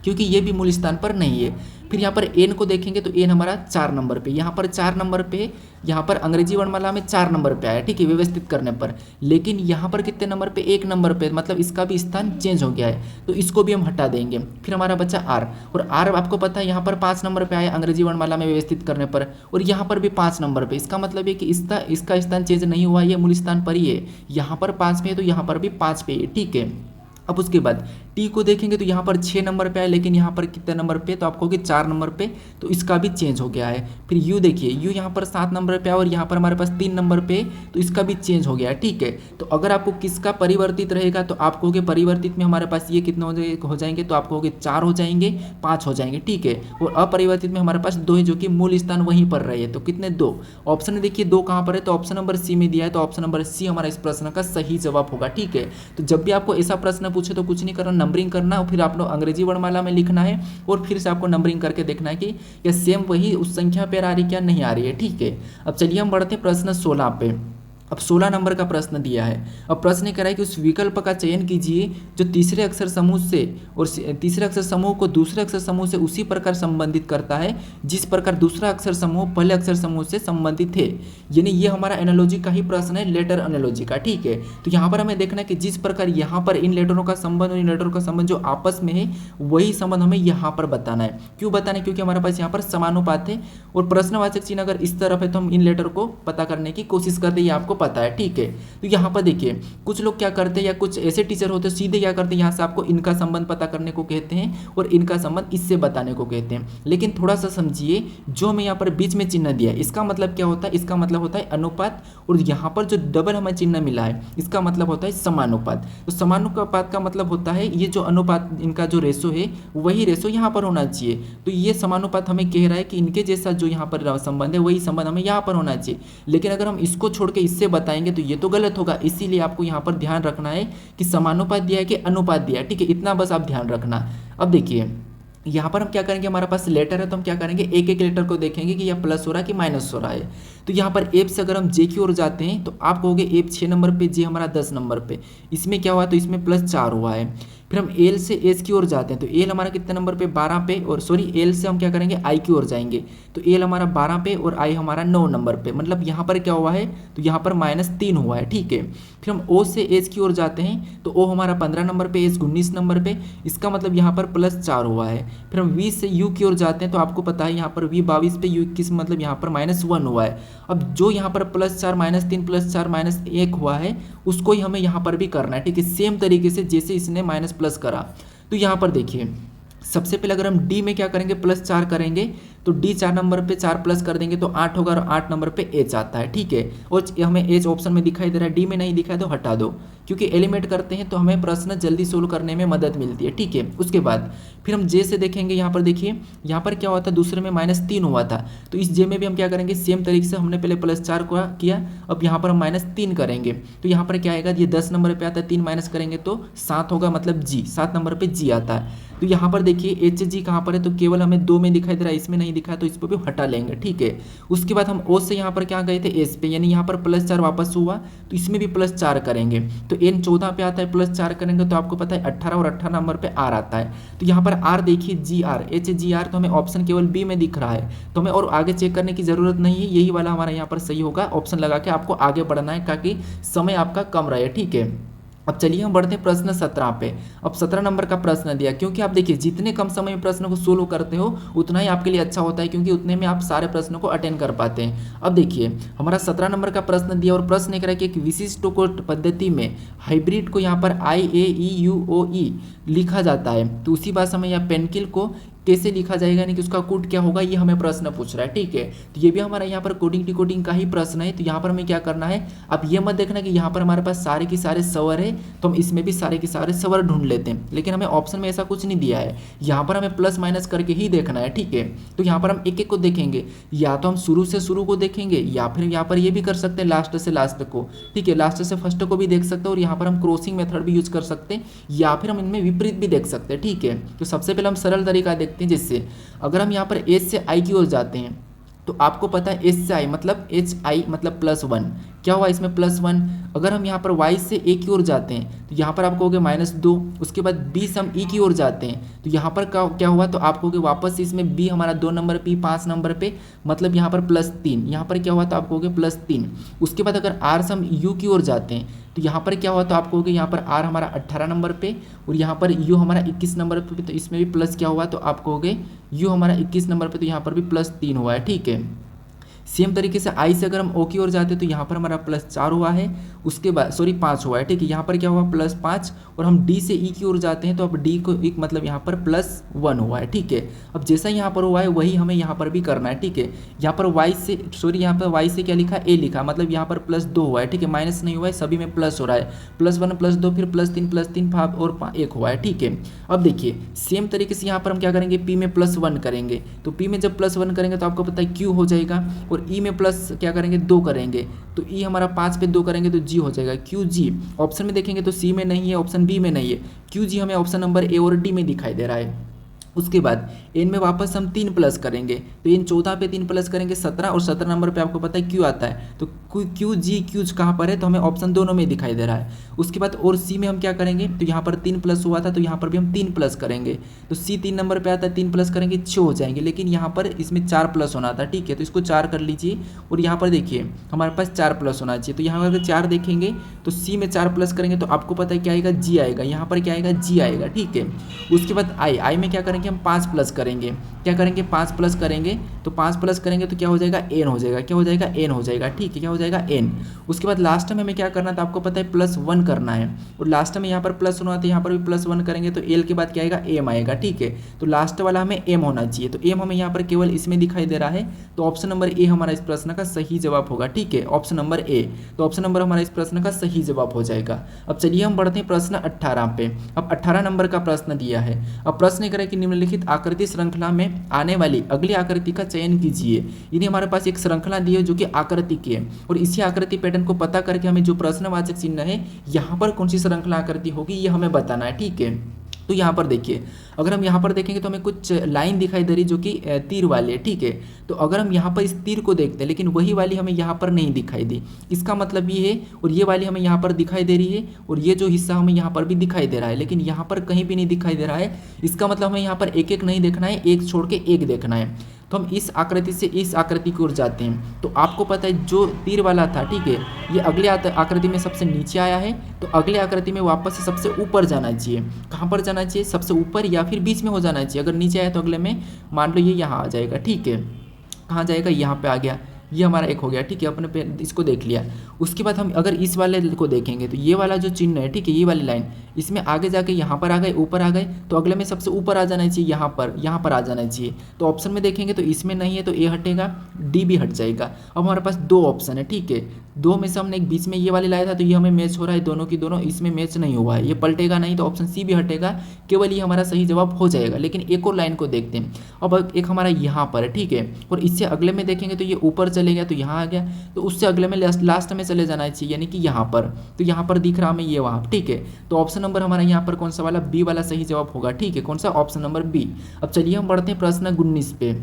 [SPEAKER 1] क्योंकि ये भी मूल स्थान पर नहीं है। फिर यहाँ पर एन को देखेंगे तो एन हमारा 4 नंबर पे, यहाँ पर 4 नंबर पे, यहाँ पर अंग्रेजी वर्णमाला में 4 नंबर पे आया, ठीक है, व्यवस्थित करने पर, लेकिन यहाँ पर कितने नंबर पे 1 नंबर पे, मतलब इसका भी स्थान चेंज हो गया है, तो इसको भी हम हटा देंगे। फिर हमारा बचा आर, और आर आपको पता है यहाँ पर 5 नंबर पे आया अंग्रेजी वर्णमाला में व्यवस्थित करने पर, और यहाँ पर भी 5 नंबर पे, इसका मतलब है कि इसका स्थान चेंज नहीं हुआ, ये मूल स्थान पर ही है, यहाँ पर 5 पे है तो यहाँ पर भी 5 पे है, ठीक है। अब उसके बाद टी को देखेंगे तो यहाँ पर 6 नंबर पे है, लेकिन यहाँ पर कितने नंबर पे, तो आपको कि 4 नंबर पे, तो इसका भी चेंज हो गया है। फिर यू देखिए, यू यहाँ पर 7 नंबर पे है और यहाँ पर हमारे पास 3 नंबर पे, तो इसका भी चेंज हो गया है, ठीक है। तो अगर आपको किसका परिवर्तित रहेगा तो आप कहोगे परिवर्तित में हमारे पास ये कितने हो जाएंगे, तो आप कहोगे 4 हो जाएंगे, 5 हो जाएंगे, ठीक है, और अपरिवर्तित में हमारे पास 2 है, जो कि मूल स्थान वहीं पर रहे, तो कितने 2। ऑप्शन में देखिए 2 कहाँ पर है, तो ऑप्शन नंबर सी में दिया है, तो ऑप्शन नंबर सी हमारा इस प्रश्न का सही जवाब होगा, ठीक है। तो जब भी आपको ऐसा प्रश्न पूछे तो कुछ नहीं करना, नंबरिंग करना और फिर आप लोग अंग्रेजी वर्णमाला में लिखना है और फिर से आपको नंबरिंग करके देखना है कि यह सेम वही उस संख्या पर आ रही क्या नहीं आ रही है, ठीक है। अब चलिए हम बढ़ते प्रश्न 16 पे। अब 16 नंबर का प्रश्न दिया है। अब प्रश्न कह रहा है कि उस विकल्प का चयन कीजिए जो तीसरे अक्षर समूह से और तीसरे अक्षर समूह को दूसरे अक्षर समूह से उसी प्रकार संबंधित करता है जिस प्रकार दूसरा अक्षर समूह पहले अक्षर समूह से संबंधित है। यानी ये हमारा एनालॉजी का ही प्रश्न है, लेटर एनालॉजी का, ठीक है। तो यहाँ पर हमें देखना है कि जिस प्रकार यहाँ पर इन लेटरों का संबंध और इन लेटरों का संबंध जो आपस में है वही संबंध हमें यहाँ पर बताना है। क्यों बताना है? क्योंकि हमारे पास यहाँ पर समानुपात है और प्रश्नवाचक चिन्ह अगर इस तरफ है तो हम इन लेटर को पता करने की कोशिश करते हैं, ये आपको पता है, ठीक है। तो यहाँ पर देखिए कुछ लोग क्या करते हैं या कुछ ऐसे टीचर होते हैं सीधे क्या करते हैं, यहाँ से आपको इनका संबंध पता करने को कहते हैं और इनका संबंध इससे बताने को कहते हैं। लेकिन थोड़ा सा समझिए, जो हमें यहाँ पर बीच में चिन्ह दिया है इसका मतलब क्या होता है? इसका मतलब होता है अनुपात, और यहाँ पर जो डबल हमें चिन्ह मिला है इसका मतलब होता है समानुपात। तो समानुपात का मतलब होता है ये जो अनुपात इनका जो रेशो है वही रेशो यहाँ पर होना चाहिए। तो ये समानुपात हमें कह रहा है कि इनके जैसा जो यहाँ पर संबंध है वही संबंध हमें यहाँ पर होना चाहिए। लेकिन अगर हम इसको छोड़ के इससे बताएंगे तो ये तो गलत होगा, इसीलिए आपको यहाँ पर ध्यान रखना है कि समानुपात दिया है कि अनुपात दिया है, ठीक है, इतना बस आप ध्यान रखना। अब देखिए यहाँ पर हम क्या करेंगे, हमारे पास लेटर है तो हम क्या करेंगे, एक एक लेटर को देखेंगे कि यह प्लस हो रहा है कि माइनस हो रहा है। तो यहाँ पर एफ से अगर हम जे की ओर जाते हैं तो आप कहोगे एफ 6 नंबर पे, जे हमारा 10 नंबर पे, इसमें क्या हुआ तो इसमें +4 हुआ है। फिर हम एल से एच की ओर जाते हैं तो एल हमारा कितने नंबर पे 12 पे, और सॉरी एल से हम क्या करेंगे आई की ओर जाएंगे तो एल हमारा 12 पे और आई हमारा 9 नंबर पे, मतलब यहाँ पर क्या हुआ है तो यहाँ पर -3 हुआ है, ठीक है। फिर हम ओ से एच की ओर जाते हैं तो ओ हमारा 15 नंबर पे, एच 19 नंबर पे, इसका मतलब यहाँ पर +4 हुआ है। फिर हम वी से यू की ओर जाते हैं तो आपको पता है यहाँ पर वी 22 पे, यू 21, मतलब यहाँ पर -1 हुआ है। अब जो यहाँ पर +4 -3 +4 -1 हुआ है उसको ही हमें यहाँ पर भी करना है, ठीक है, सेम तरीके से जैसे इसने माइनस प्लस करा। तो यहाँ पर देखिए सबसे पहले अगर हम डी में क्या करेंगे +4 करेंगे तो डी 4 नंबर पे 4 प्लस कर देंगे तो 8 होगा और 8 नंबर पे एच आता है, ठीक है। और हमें एच ऑप्शन में दिखाई दे रहा है, डी में नहीं दिखा है तो हटा दो, क्योंकि एलिमेंट करते हैं तो हमें प्रश्न जल्दी सोल्व करने में मदद मिलती है, ठीक है। उसके बाद फिर हम जे से देखेंगे, यहाँ पर देखिए यहाँ पर क्या हुआ था, दूसरे में -3 हुआ था तो इस जे में भी हम क्या करेंगे सेम तरीके से, हमने पहले +4 को किया, अब यहाँ पर हम -3 करेंगे तो यहाँ पर क्या आएगा, ये 10 नंबर पे आता है, 3 माइनस करेंगे तो 7 होगा, मतलब जी 7 नंबर पे जी आता है। तो यहाँ पर देखिए एच जी कहाँ पर है तो केवल हमें 2 में दिखाई दे रहा है, इसमें नहीं दिखा है तो इसको भी हटा लेंगे, ठीक है। उसके बाद हम ओ से यहाँ पर क्या गए थे एस पे, यानी यहाँ पर +4 वापस हुआ तो इसमें भी +4 करेंगे तो एन 14 पे आता है, +4 करेंगे तो आपको पता है 18 और 18 नंबर पे आर आता है। तो यहाँ पर आर देखिए जी आर, एच जी आर, तो हमें ऑप्शन केवल बी में दिख रहा है तो हमें और आगे चेक करने की जरूरत नहीं है, यही वाला हमारा यहाँ पर सही होगा। ऑप्शन लगा के आपको आगे बढ़ना है ताकि समय आपका कम रहे, ठीक है। अब चलिए हम बढ़ते हैं प्रश्न 17 पे। अब 17 नंबर का प्रश्न दिया, क्योंकि आप देखिए जितने कम समय में प्रश्न को सोल्व करते हो उतना ही आपके लिए अच्छा होता है, क्योंकि उतने में आप सारे प्रश्नों को अटेंड कर पाते हैं। अब देखिए हमारा 17 नंबर का प्रश्न दिया और प्रश्न कह रहा है कि एक विशिष्ट पद्धति में हाइब्रिड को यहाँ पर IAEUOE लिखा जाता है, तो उसी भाषा में या पेंकिल को कैसे लिखा जाएगा, यानी कि उसका कोड क्या होगा, ये हमें प्रश्न पूछ रहा है। ठीक है, तो ये भी हमारा यहाँ पर कोडिंग डिकोडिंग का ही प्रश्न है। तो यहाँ पर हमें क्या करना है, अब ये मत देखना कि यहाँ पर हमारे पास सारे के सारे सवर है तो हम इसमें भी सारे के सारे सवर ढूंढ लेते हैं, लेकिन हमें ऑप्शन में ऐसा कुछ नहीं दिया है। यहाँ पर हमें प्लस माइनस करके ही देखना है। ठीक है, तो यहाँ पर हम एक एक को देखेंगे, या तो हम शुरू से शुरू को देखेंगे या फिर यहाँ पर ये भी कर सकते हैं लास्ट से लास्ट को। ठीक है, लास्ट से फर्स्ट को भी देख सकते हैं और यहाँ पर हम क्रॉसिंग मेथड भी यूज कर सकते हैं, या फिर हम इनमें विपरीत भी देख सकते हैं। ठीक है, तो सबसे पहले हम सरल तरीका देखते हैं, जिससे अगर हम यहाँ पर एच से आई की ओर जाते हैं तो आपको पता है एच से आई मतलब HI मतलब +1, क्या हुआ इसमें +1। अगर हम यहाँ पर y से a की ओर जाते हैं तो यहाँ पर आप कहोगे -2। उसके बाद b से हम e की ओर जाते हैं तो यहाँ पर क्या हुआ, तो आप कहोगे वापस इसमें b हमारा 2 नंबर पे 5 नंबर पे मतलब यहाँ पर +3, यहाँ पर क्या हुआ तो आप कहोगे +3। उसके बाद अगर r से हम u की ओर जाते हैं तो यहाँ पर क्या हुआ, तो आप कहोगे यहाँ पर r हमारा 18 नंबर पे और यहाँ पर u हमारा 21 नंबर पे, तो इसमें भी प्लस क्या हुआ, तो आप कहोगे u हमारा 21 नंबर पे, तो यहाँ पर भी +3 हुआ है। ठीक है, सेम तरीके से आई से अगर हम ओ की ओर जाते हैं तो यहाँ पर हमारा +4 हुआ है, उसके बाद 5 हुआ है। ठीक है, यहाँ पर क्या हुआ +5, और हम डी से ई की ओर जाते हैं तो अब डी को एक मतलब यहाँ पर +1 हुआ है। ठीक है, अब जैसा यहाँ पर हुआ है वही हमें यहाँ पर भी करना है। ठीक है, यहाँ पर यहाँ पर वाई से क्या लिखा, ए लिखा, मतलब यहाँ पर +2 हुआ है। ठीक है, माइनस नहीं हुआ है, सभी में प्लस हो रहा है, +1 +2 फिर +3 5 और 1 हुआ है। ठीक है, अब देखिए सेम तरीके से यहाँ पर हम क्या करेंगे, पी में +1 करेंगे, तो पी में जब +1 करेंगे तो आपको पता है क्यू हो जाएगा, और ई में प्लस क्या करेंगे 2 करेंगे तो ई हमारा 5 पे 2 करेंगे तो जी हो जाएगा, क्यू जी। ऑप्शन में देखेंगे तो सी में नहीं है, ऑप्शन बी में नहीं है, क्यू जी हमें ऑप्शन नंबर ए और डी में दिखाई दे रहा है। उसके बाद एन में वापस हम 3 प्लस करेंगे, तो एन 14 पे 3 प्लस करेंगे 17, और 17 नंबर पे आपको पता है क्यू आता है, तो क्यू जी क्यूज कहाँ पर है, तो हमें ऑप्शन दोनों में दिखाई दे रहा है। उसके बाद और सी में हम क्या करेंगे, तो यहाँ पर 3 प्लस हुआ था तो यहाँ पर भी हम 3 प्लस करेंगे, तो सी 3 नंबर पे आता है, 3 प्लस करेंगे 6 हो जाएंगे, लेकिन यहाँ पर इसमें 4 प्लस होना था। ठीक है, तो इसको 4 कर लीजिए, और यहाँ पर देखिए हमारे पास 4 प्लस होना चाहिए, तो यहाँ अगर 4 देखेंगे तो सी में 4 प्लस करेंगे तो आपको पता है क्या आएगा, जी आएगा, यहाँ पर क्या आएगा, जी आएगा। ठीक है, उसके बाद आई में क्या करेंगे, हम 5 प्लस करेंगे, क्या करेंगे 5 प्लस करेंगे, तो 5 प्लस करेंगे तो क्या हो जाएगा, एन हो जाएगा, क्या हो जाएगा, एन हो जाएगा। ठीक है, क्या हो जाएगा, एन। उसके बाद लास्ट में हमें क्या करना था, आपको पता है +1 करना है, और लास्ट में यहाँ पर प्लस होना था, यहाँ पर भी +1 करेंगे तो एल के बाद क्या आएगा, एम आएगा। ठीक है, तो लास्ट वाला हमें एम होना चाहिए, तो एम हमें यहाँ पर केवल इसमें दिखाई दे रहा है, तो ऑप्शन नंबर ए हमारा इस प्रश्न का सही जवाब होगा। ठीक है, ऑप्शन नंबर ए, तो ऑप्शन नंबर हमारा इस प्रश्न का सही जवाब हो जाएगा। अब चलिए हम बढ़ते हैं प्रश्न 18 पे। अब 18 नंबर का प्रश्न दिया है। अब प्रश्न करें कि निम्नलिखित आकृति श्रृंखला में आने वाली अगली आकृति का चयन कीजिए। यानी हमारे पास एक श्रृंखला दी है जो कि आकृति की है, और इसी आकृति पैटर्न को पता करके हमें जो प्रश्नवाचक चिन्ह है यहाँ पर कौन सी श्रृंखला आकृति होगी ये हमें बताना है। ठीक है, तो यहाँ पर देखिए, अगर हम यहाँ पर देखेंगे तो हमें कुछ लाइन दिखाई दे रही जो कि तीर वाली है। ठीक है, तो अगर हम यहाँ पर इस तीर को देखते हैं लेकिन वही वाली हमें यहाँ पर नहीं दिखाई दी, इसका मतलब ये है, और ये वाली हमें यहाँ पर दिखाई दे रही है, और ये जो हिस्सा हमें यहाँ पर भी दिखाई दे रहा है, लेकिन यहाँ पर कहीं भी नहीं दिखाई दे रहा है। इसका मतलब हमें यहाँ पर एक एक नहीं देखना है, एक छोड़ के एक देखना है। तो हम इस आकृति से इस आकृति की ओर जाते हैं, तो आपको पता है जो तीर वाला था, ठीक है, ये अगले आकृति में सबसे नीचे आया है, तो अगले आकृति में वापस से सबसे ऊपर जाना चाहिए। कहाँ पर जाना चाहिए, सबसे ऊपर या फिर बीच में हो जाना चाहिए। अगर नीचे आया तो अगले में मान लो ये यहाँ आ जाएगा। ठीक है, कहाँ जाएगा, यहाँ पे आ गया, ये हमारा एक हो गया। ठीक है, अपने पे इसको देख लिया। उसके बाद हम अगर इस वाले को देखेंगे तो ये वाला जो चिन्ह है, ठीक है, ये वाली लाइन, इसमें आगे जाके यहाँ पर आ गए, ऊपर आ गए, तो अगले में सबसे ऊपर आ जाना चाहिए, यहाँ पर आ जाना चाहिए। तो ऑप्शन में देखेंगे तो इसमें नहीं है तो ए हटेगा, डी भी हट जाएगा। अब हमारे पास 2 ऑप्शन है। ठीक है, 2 में से हमने एक बीच में ये वाली लाया था तो ये हमें मैच हो रहा है, दोनों की दोनों इसमें मैच नहीं हुआ है, ये पलटेगा नहीं, तो ऑप्शन सी भी हटेगा, केवल ये हमारा सही जवाब हो जाएगा। लेकिन एक और लाइन को देखते हैं। अब एक हमारा यहाँ पर है, ठीक है, और इससे अगले में देखेंगे तो ये ऊपर चले गया तो यहाँ आ गया, तो उससे अगले में लास्ट में चले जाना चाहिए, यानी कि यहाँ पर। तो यहाँ पर दिख रहा हमें ये वहाँ। ठीक है, तो ऑप्शन नंबर हमारा यहाँ पर कौन सा वाला, बी वाला सही जवाब होगा। ठीक है, कौन सा, ऑप्शन नंबर बी। अब चलिए हम बढ़ते हैं प्रश्न 19 पे।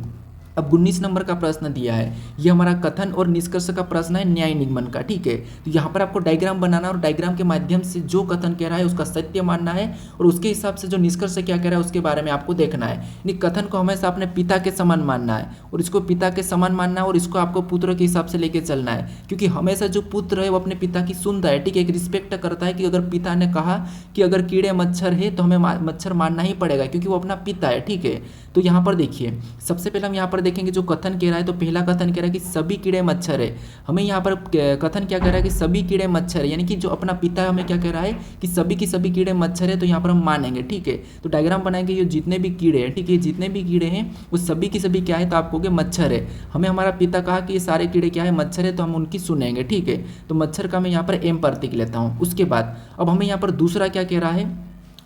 [SPEAKER 1] अब 19 नंबर का प्रश्न दिया है, ये हमारा कथन और निष्कर्ष का प्रश्न है, न्याय निगमन का। ठीक है, तो यहाँ पर आपको डायग्राम बनाना और डायग्राम के माध्यम से जो कथन कह रहा है उसका सत्य मानना है, और उसके हिसाब से जो निष्कर्ष क्या कह रहा है उसके बारे में आपको देखना है। यानी कथन को हमेशा अपने पिता के समान मानना है, और इसको पिता के समान मानना है, और इसको आपको पुत्र के हिसाब से लेके चलना है, क्योंकि हमेशा जो पुत्र है वो अपने पिता की सुनता है। ठीक है, एक रिस्पेक्ट करता है कि अगर पिता ने कहा कि अगर कीड़े मच्छर है तो हमें मच्छर मारना ही पड़ेगा, क्योंकि वो अपना पिता है। ठीक है, तो यहाँ पर देखिए सबसे पहले हम यहाँ पर देखेंगे जो कथन कह रहा है, तो पहला कथन कह रहा है कि सभी कीड़े मच्छर है। हमें यहाँ पर कथन क्या कह रहा है कि सभी कीड़े मच्छर है, यानी कि जो अपना पिता हमें क्या कह रहा है कि सभी की सभी कीड़े मच्छर है, तो यहाँ पर हम मानेंगे। ठीक है, तो डायग्राम बनाएंगे, ये जितने भी कीड़े हैं, ठीक है, जितने भी कीड़े हैं वो सभी की सभी क्या है, तो आप कहोगे मच्छर है। हमें हमारा पिता कहा कि ये सारे कीड़े क्या है, मच्छर है, तो हम उनकी सुनेंगे। ठीक है, तो मच्छर का मैं यहाँ पर एम प्रतीक लेता हूँ। उसके बाद अब हमें यहाँ पर दूसरा क्या कह रहा है,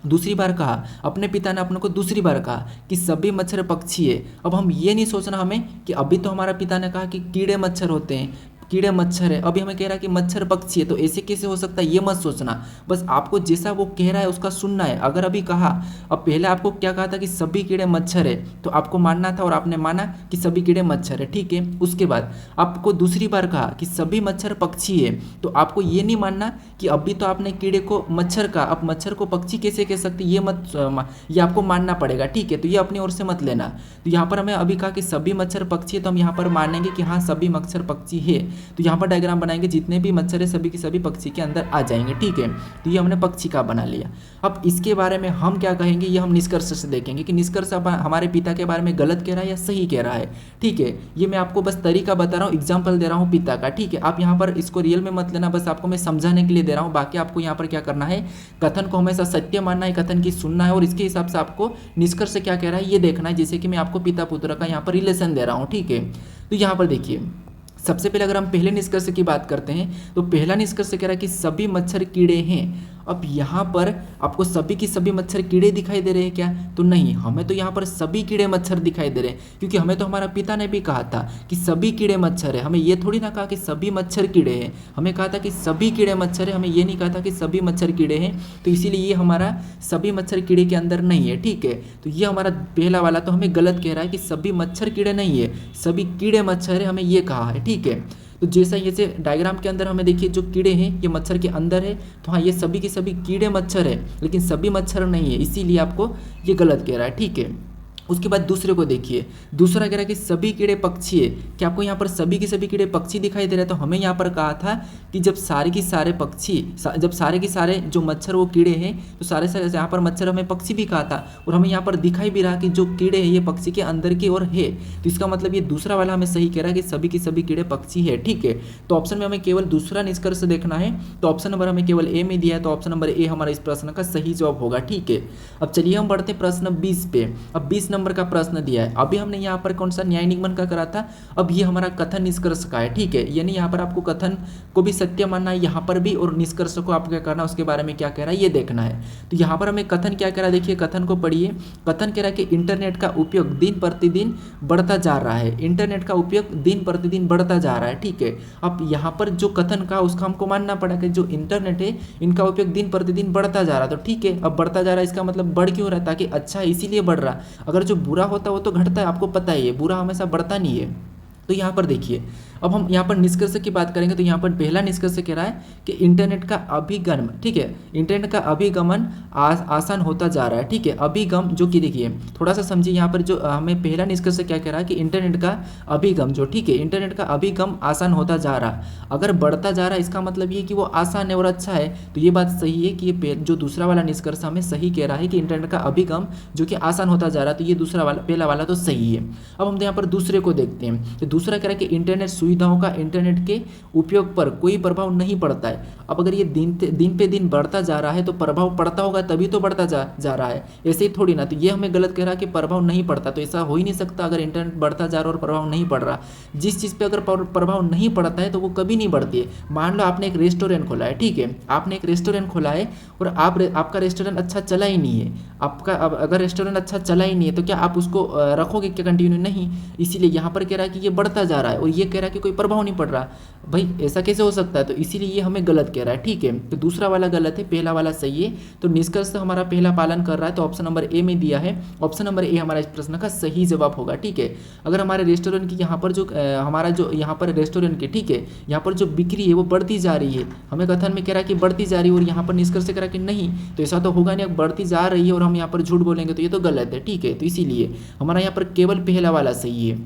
[SPEAKER 1] दूसरी बार कहा, अपने पिता ने अपने को दूसरी बार कहा कि सभी मच्छर पक्षी है। अब हम ये नहीं सोचना हमें कि अभी तो हमारा पिता ने कहा कि कीड़े मच्छर होते हैं, कीड़े मच्छर है, अभी हमें कह रहा है कि मच्छर पक्षी है, तो ऐसे कैसे हो सकता है, ये मत सोचना। बस आपको जैसा वो कह रहा है उसका सुनना है। अगर अभी कहा, अब पहले आपको क्या कहा था कि सभी कीड़े मच्छर है, तो आपको मानना था और आपने माना कि सभी कीड़े मच्छर है। ठीक है, उसके बाद आपको दूसरी बार कहा कि सभी मच्छर पक्षी है, तो आपको ये नहीं मानना कि अभी तो आपने कीड़े को मच्छर कहा, अब मच्छर को पक्षी कैसे कह सकते, ये आपको मानना पड़ेगा। ठीक है, तो ये अपनी ओर से मत लेना। तो यहाँ पर हमें अभी कहा कि सभी मच्छर पक्षी है, तो हम यहाँ पर मानेंगे कि हाँ सभी मच्छर पक्षी है। तो यहाँ पर डायग्राम बनाएंगे, जितने भी मच्छर है सभी के सभी पक्षी के अंदर आ जाएंगे। ठीक है, तो ये हमने पक्षी का बना लिया। अब इसके बारे में हम क्या कहेंगे, ये हम निष्कर्ष से देखेंगे कि निष्कर्ष हमारे पिता के बारे में गलत कह रहा है या सही कह रहा है। ठीक है, ये मैं आपको बस तरीका बता रहा हूँ, एग्जाम्पल दे रहा हूँ पिता का। ठीक है, आप यहाँ पर इसको रियल में मत लेना, बस आपको मैं समझाने के लिए दे रहा हूँ। बाकी आपको यहाँ पर क्या करना है, कथन को हमेशा सत्य मानना है, कथन की सुनना है, और इसके हिसाब से आपको निष्कर्ष क्या कह रहा है ये देखना है। जैसे कि मैं आपको पिता पुत्र का यहाँ पर रिलेशन दे रहा हूँ। ठीक है, तो यहाँ पर देखिए सबसे पहले अगर हम पहले निष्कर्ष की बात करते हैं, तो पहला निष्कर्ष कह रहा है कि सभी मच्छर कीड़े हैं। अब यहाँ पर आपको सभी की सभी मच्छर कीड़े दिखाई दे रहे हैं क्या, तो नहीं, हमें तो यहाँ पर सभी कीड़े मच्छर दिखाई दे रहे हैं, क्योंकि हमें तो हमारा पिता ने भी कहा था कि सभी कीड़े मच्छर है। हमें ये थोड़ी ना कहा कि सभी मच्छर कीड़े हैं, हमें कहा था कि सभी कीड़े मच्छर है, हमें ये नहीं कहा था कि सभी मच्छर कीड़े हैं। तो इसीलिए ये हमारा सभी मच्छर कीड़े के अंदर नहीं है। ठीक है, तो ये हमारा पहला वाला तो हमें गलत कह रहा है कि सभी मच्छर कीड़े नहीं है, सभी कीड़े मच्छर है, हमें ये कहा है। ठीक है, तो जैसा जैसे डायग्राम के अंदर हमें देखिए जो कीड़े हैं ये मच्छर के अंदर है, तो हाँ ये सभी के सभी कीड़े मच्छर है, लेकिन सभी मच्छर नहीं है, इसीलिए आपको ये गलत कह रहा है। ठीक है, उसके बाद दूसरे को देखिए, दूसरा कह रहा है कि सभी कीड़े पक्षी है। क्या आपको यहाँ पर सभी के सभी कीड़े पक्षी दिखाई दे रहे हैं, तो हमें यहाँ पर कहा था कि जब सारे के सारे पक्षी जब सारे के सारे जो मच्छर वो कीड़े हैं, तो सारे सारे यहाँ पर मच्छर हमें पक्षी भी कहा था, और हमें यहाँ पर दिखाई भी रहा कि जो कीड़े हैं ये पक्षी के अंदर की ओर है। तो इसका मतलब ये दूसरा वाला हमें सही कह रहा है कि सभी के सभी कीड़े पक्षी है। ठीक है, तो ऑप्शन में हमें केवल दूसरा निष्कर्ष देखना है, तो ऑप्शन नंबर हमें केवल ए में दिया है, तो ऑप्शन नंबर ए हमारा इस प्रश्न का सही जवाब होगा। ठीक है, अब चलिए हम बढ़ते प्रश्न 20 पे। अब 20 नंबर का प्रश्न दिया है, अभी हमने यहाँ पर कौन सा न्याय निगमन का करा था, अब ये हमारा कथन निष्कर्ष का है। ठीक है, यानी यहाँ पर आपको कथन को भी सत्य मानना है यहाँ पर भी, और निष्कर्ष को आपको क्या करना है उसके बारे में क्या कह रहा है ये देखना है। तो यहाँ पर हमें कथन क्या कह रहा है, देखिए कथन को पढ़िए। कथन कह रहा है कि इंटरनेट का उपयोग दिन प्रतिदिन बढ़ता जा रहा है, इंटरनेट का उपयोग दिन प्रतिदिन बढ़ता जा रहा है। ठीक है, अब यहाँ पर जो कथन का उसका हमको मानना पड़ा कि जो इंटरनेट है इनका उपयोग दिन प्रतिदिन बढ़ता जा रहा है। तो ठीक है, अब बढ़ता जा रहा है इसका मतलब बढ़ क्यों रहा है, ताकि अच्छा है इसीलिए बढ़ रहा। अगर जो बुरा होता है वो तो घटता है, आपको पता ही है, बुरा हमेशा बढ़ता नहीं है। तो यहाँ पर देखिए, अब हम यहाँ पर निष्कर्ष की बात करेंगे, तो यहाँ पर पहला निष्कर्ष कह रहा है कि इंटरनेट का अभिगमन, ठीक है, इंटरनेट का अभिगमन आसान होता जा रहा है। ठीक है, अभिगम जो कि देखिए थोड़ा सा समझिए, यहाँ पर जो हमें पहला निष्कर्ष क्या कह रहा है कि इंटरनेट का अभिगम जो, ठीक है, इंटरनेट का अभिगम आसान होता जा रहा, अगर बढ़ता जा रहा है इसका मतलब ये कि वो आसान है और अच्छा है। तो ये बात सही है कि ये जो दूसरा वाला निष्कर्ष हमें सही कह रहा है कि इंटरनेट का अभिगम जो कि आसान होता जा रहा है, तो ये दूसरा वाला पहला वाला तो सही है। अब हम यहाँ पर दूसरे को देखते हैं, तो दूसरा कह रहा है कि इंटरनेट सुविधाओं का इंटरनेट के उपयोग पर कोई प्रभाव नहीं पड़ता है। अब अगर ये दिन पे दिन बढ़ता जा रहा है तो प्रभाव पड़ता होगा तभी तो बढ़ता जा रहा है, ऐसे ही थोड़ी ना। तो ये हमें गलत कह रहा है कि प्रभाव नहीं पड़ता, तो ऐसा हो ही नहीं सकता। अगर इंटरनेट बढ़ता जा रहा है और प्रभाव नहीं पड़ रहा, जिस चीज़ पे अगर प्रभाव नहीं पड़ता है तो वो कभी नहीं बढ़ती है। मान लो आपने एक रेस्टोरेंट खोला है, ठीक है, आपने एक रेस्टोरेंट खोला है और आपका रेस्टोरेंट अच्छा चला ही नहीं है, आपका अगर रेस्टोरेंट अच्छा चला ही नहीं है तो क्या आप उसको रखोगे क्या कंटिन्यू? नहीं। इसीलिए यहाँ पर कह रहा है कि ये बढ़ता जा रहा है और ये कह रहा है कि कोई प्रभाव नहीं पड़ रहा। भाई ऐसा कैसे हो सकता है? तो इसीलिए ये हमें गलत कह रहा है। ठीक है, तो दूसरा वाला गलत है, पहला वाला सही है। तो निष्कर्ष हमारा पहला पालन कर रहा है, तो ऑप्शन नंबर ए में दिया है, ऑप्शन नंबर ए हमारा इस प्रश्न का सही जवाब होगा। ठीक है, अगर हमारे रेस्टोरेंट की यहाँ पर जो हमारा जो यहाँ पर रेस्टोरेंट की, ठीक है, यहाँ पर जो बिक्री है वो बढ़ती जा रही है, हमें कथन में कह रहा है कि बढ़ती जा रही है और यहाँ पर निष्कर्ष कह रहा है कि नहीं, तो ऐसा तो होगा नहीं, बढ़ती जा रही है और हम यहाँ पर झूठ बोलेंगे तो ये तो गलत है। ठीक है, तो इसीलिए हमारा यहाँ पर केवल पहला वाला सही है।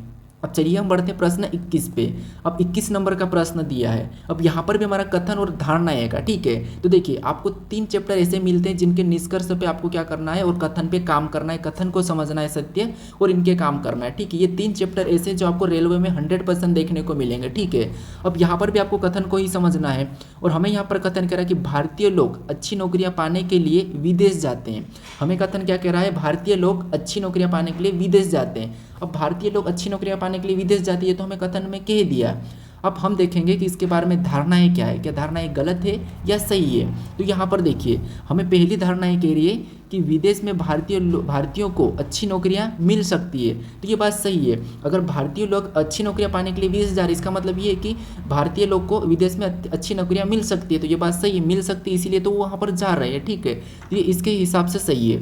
[SPEAKER 1] अब चलिए हम बढ़ते हैं प्रश्न 21 पे। अब 21 नंबर का प्रश्न दिया है। अब यहाँ पर भी हमारा कथन और धारणा आएगा, ठीक है। तो देखिए आपको 3 चैप्टर ऐसे मिलते हैं जिनके निष्कर्ष पे आपको क्या करना है और कथन पे काम करना है, कथन को समझना है सत्य और इनके काम करना है, ठीक है। ये 3 चैप्टर ऐसे जो आपको रेलवे में 100% देखने को मिलेंगे, ठीक है। अब यहाँ पर भी आपको कथन को ही समझना है और हमें यहाँ पर कथन कह रहा है कि भारतीय लोग अच्छी नौकरियाँ पाने के लिए विदेश जाते हैं। हमें कथन क्या कह रहा है, भारतीय लोग अच्छी नौकरियाँ पाने के लिए विदेश जाते हैं। अब भारतीय लोग अच्छी नौकरियां पाने के लिए विदेश जाती है तो हमें कथन में कह दिया। अब हम देखेंगे कि इसके बारे में धारणाएं क्या है, क्या धारणाएं गलत है या सही है। तो यहाँ पर देखिए हमें पहली धारणाएं कह रही है कि विदेश में भारतीयों को अच्छी नौकरियां मिल सकती है, तो ये बात सही है। अगर भारतीय लोग अच्छी नौकरियां पाने के लिए विदेश जा रहे हैं, इसका मतलब ये है कि भारतीय लोग को विदेश में अच्छी नौकरियां मिल सकती है, तो ये बात सही है, मिल सकती है इसीलिए तो वो वहाँ पर जा रहे हैं, ठीक है। तो ये इसके हिसाब से सही है।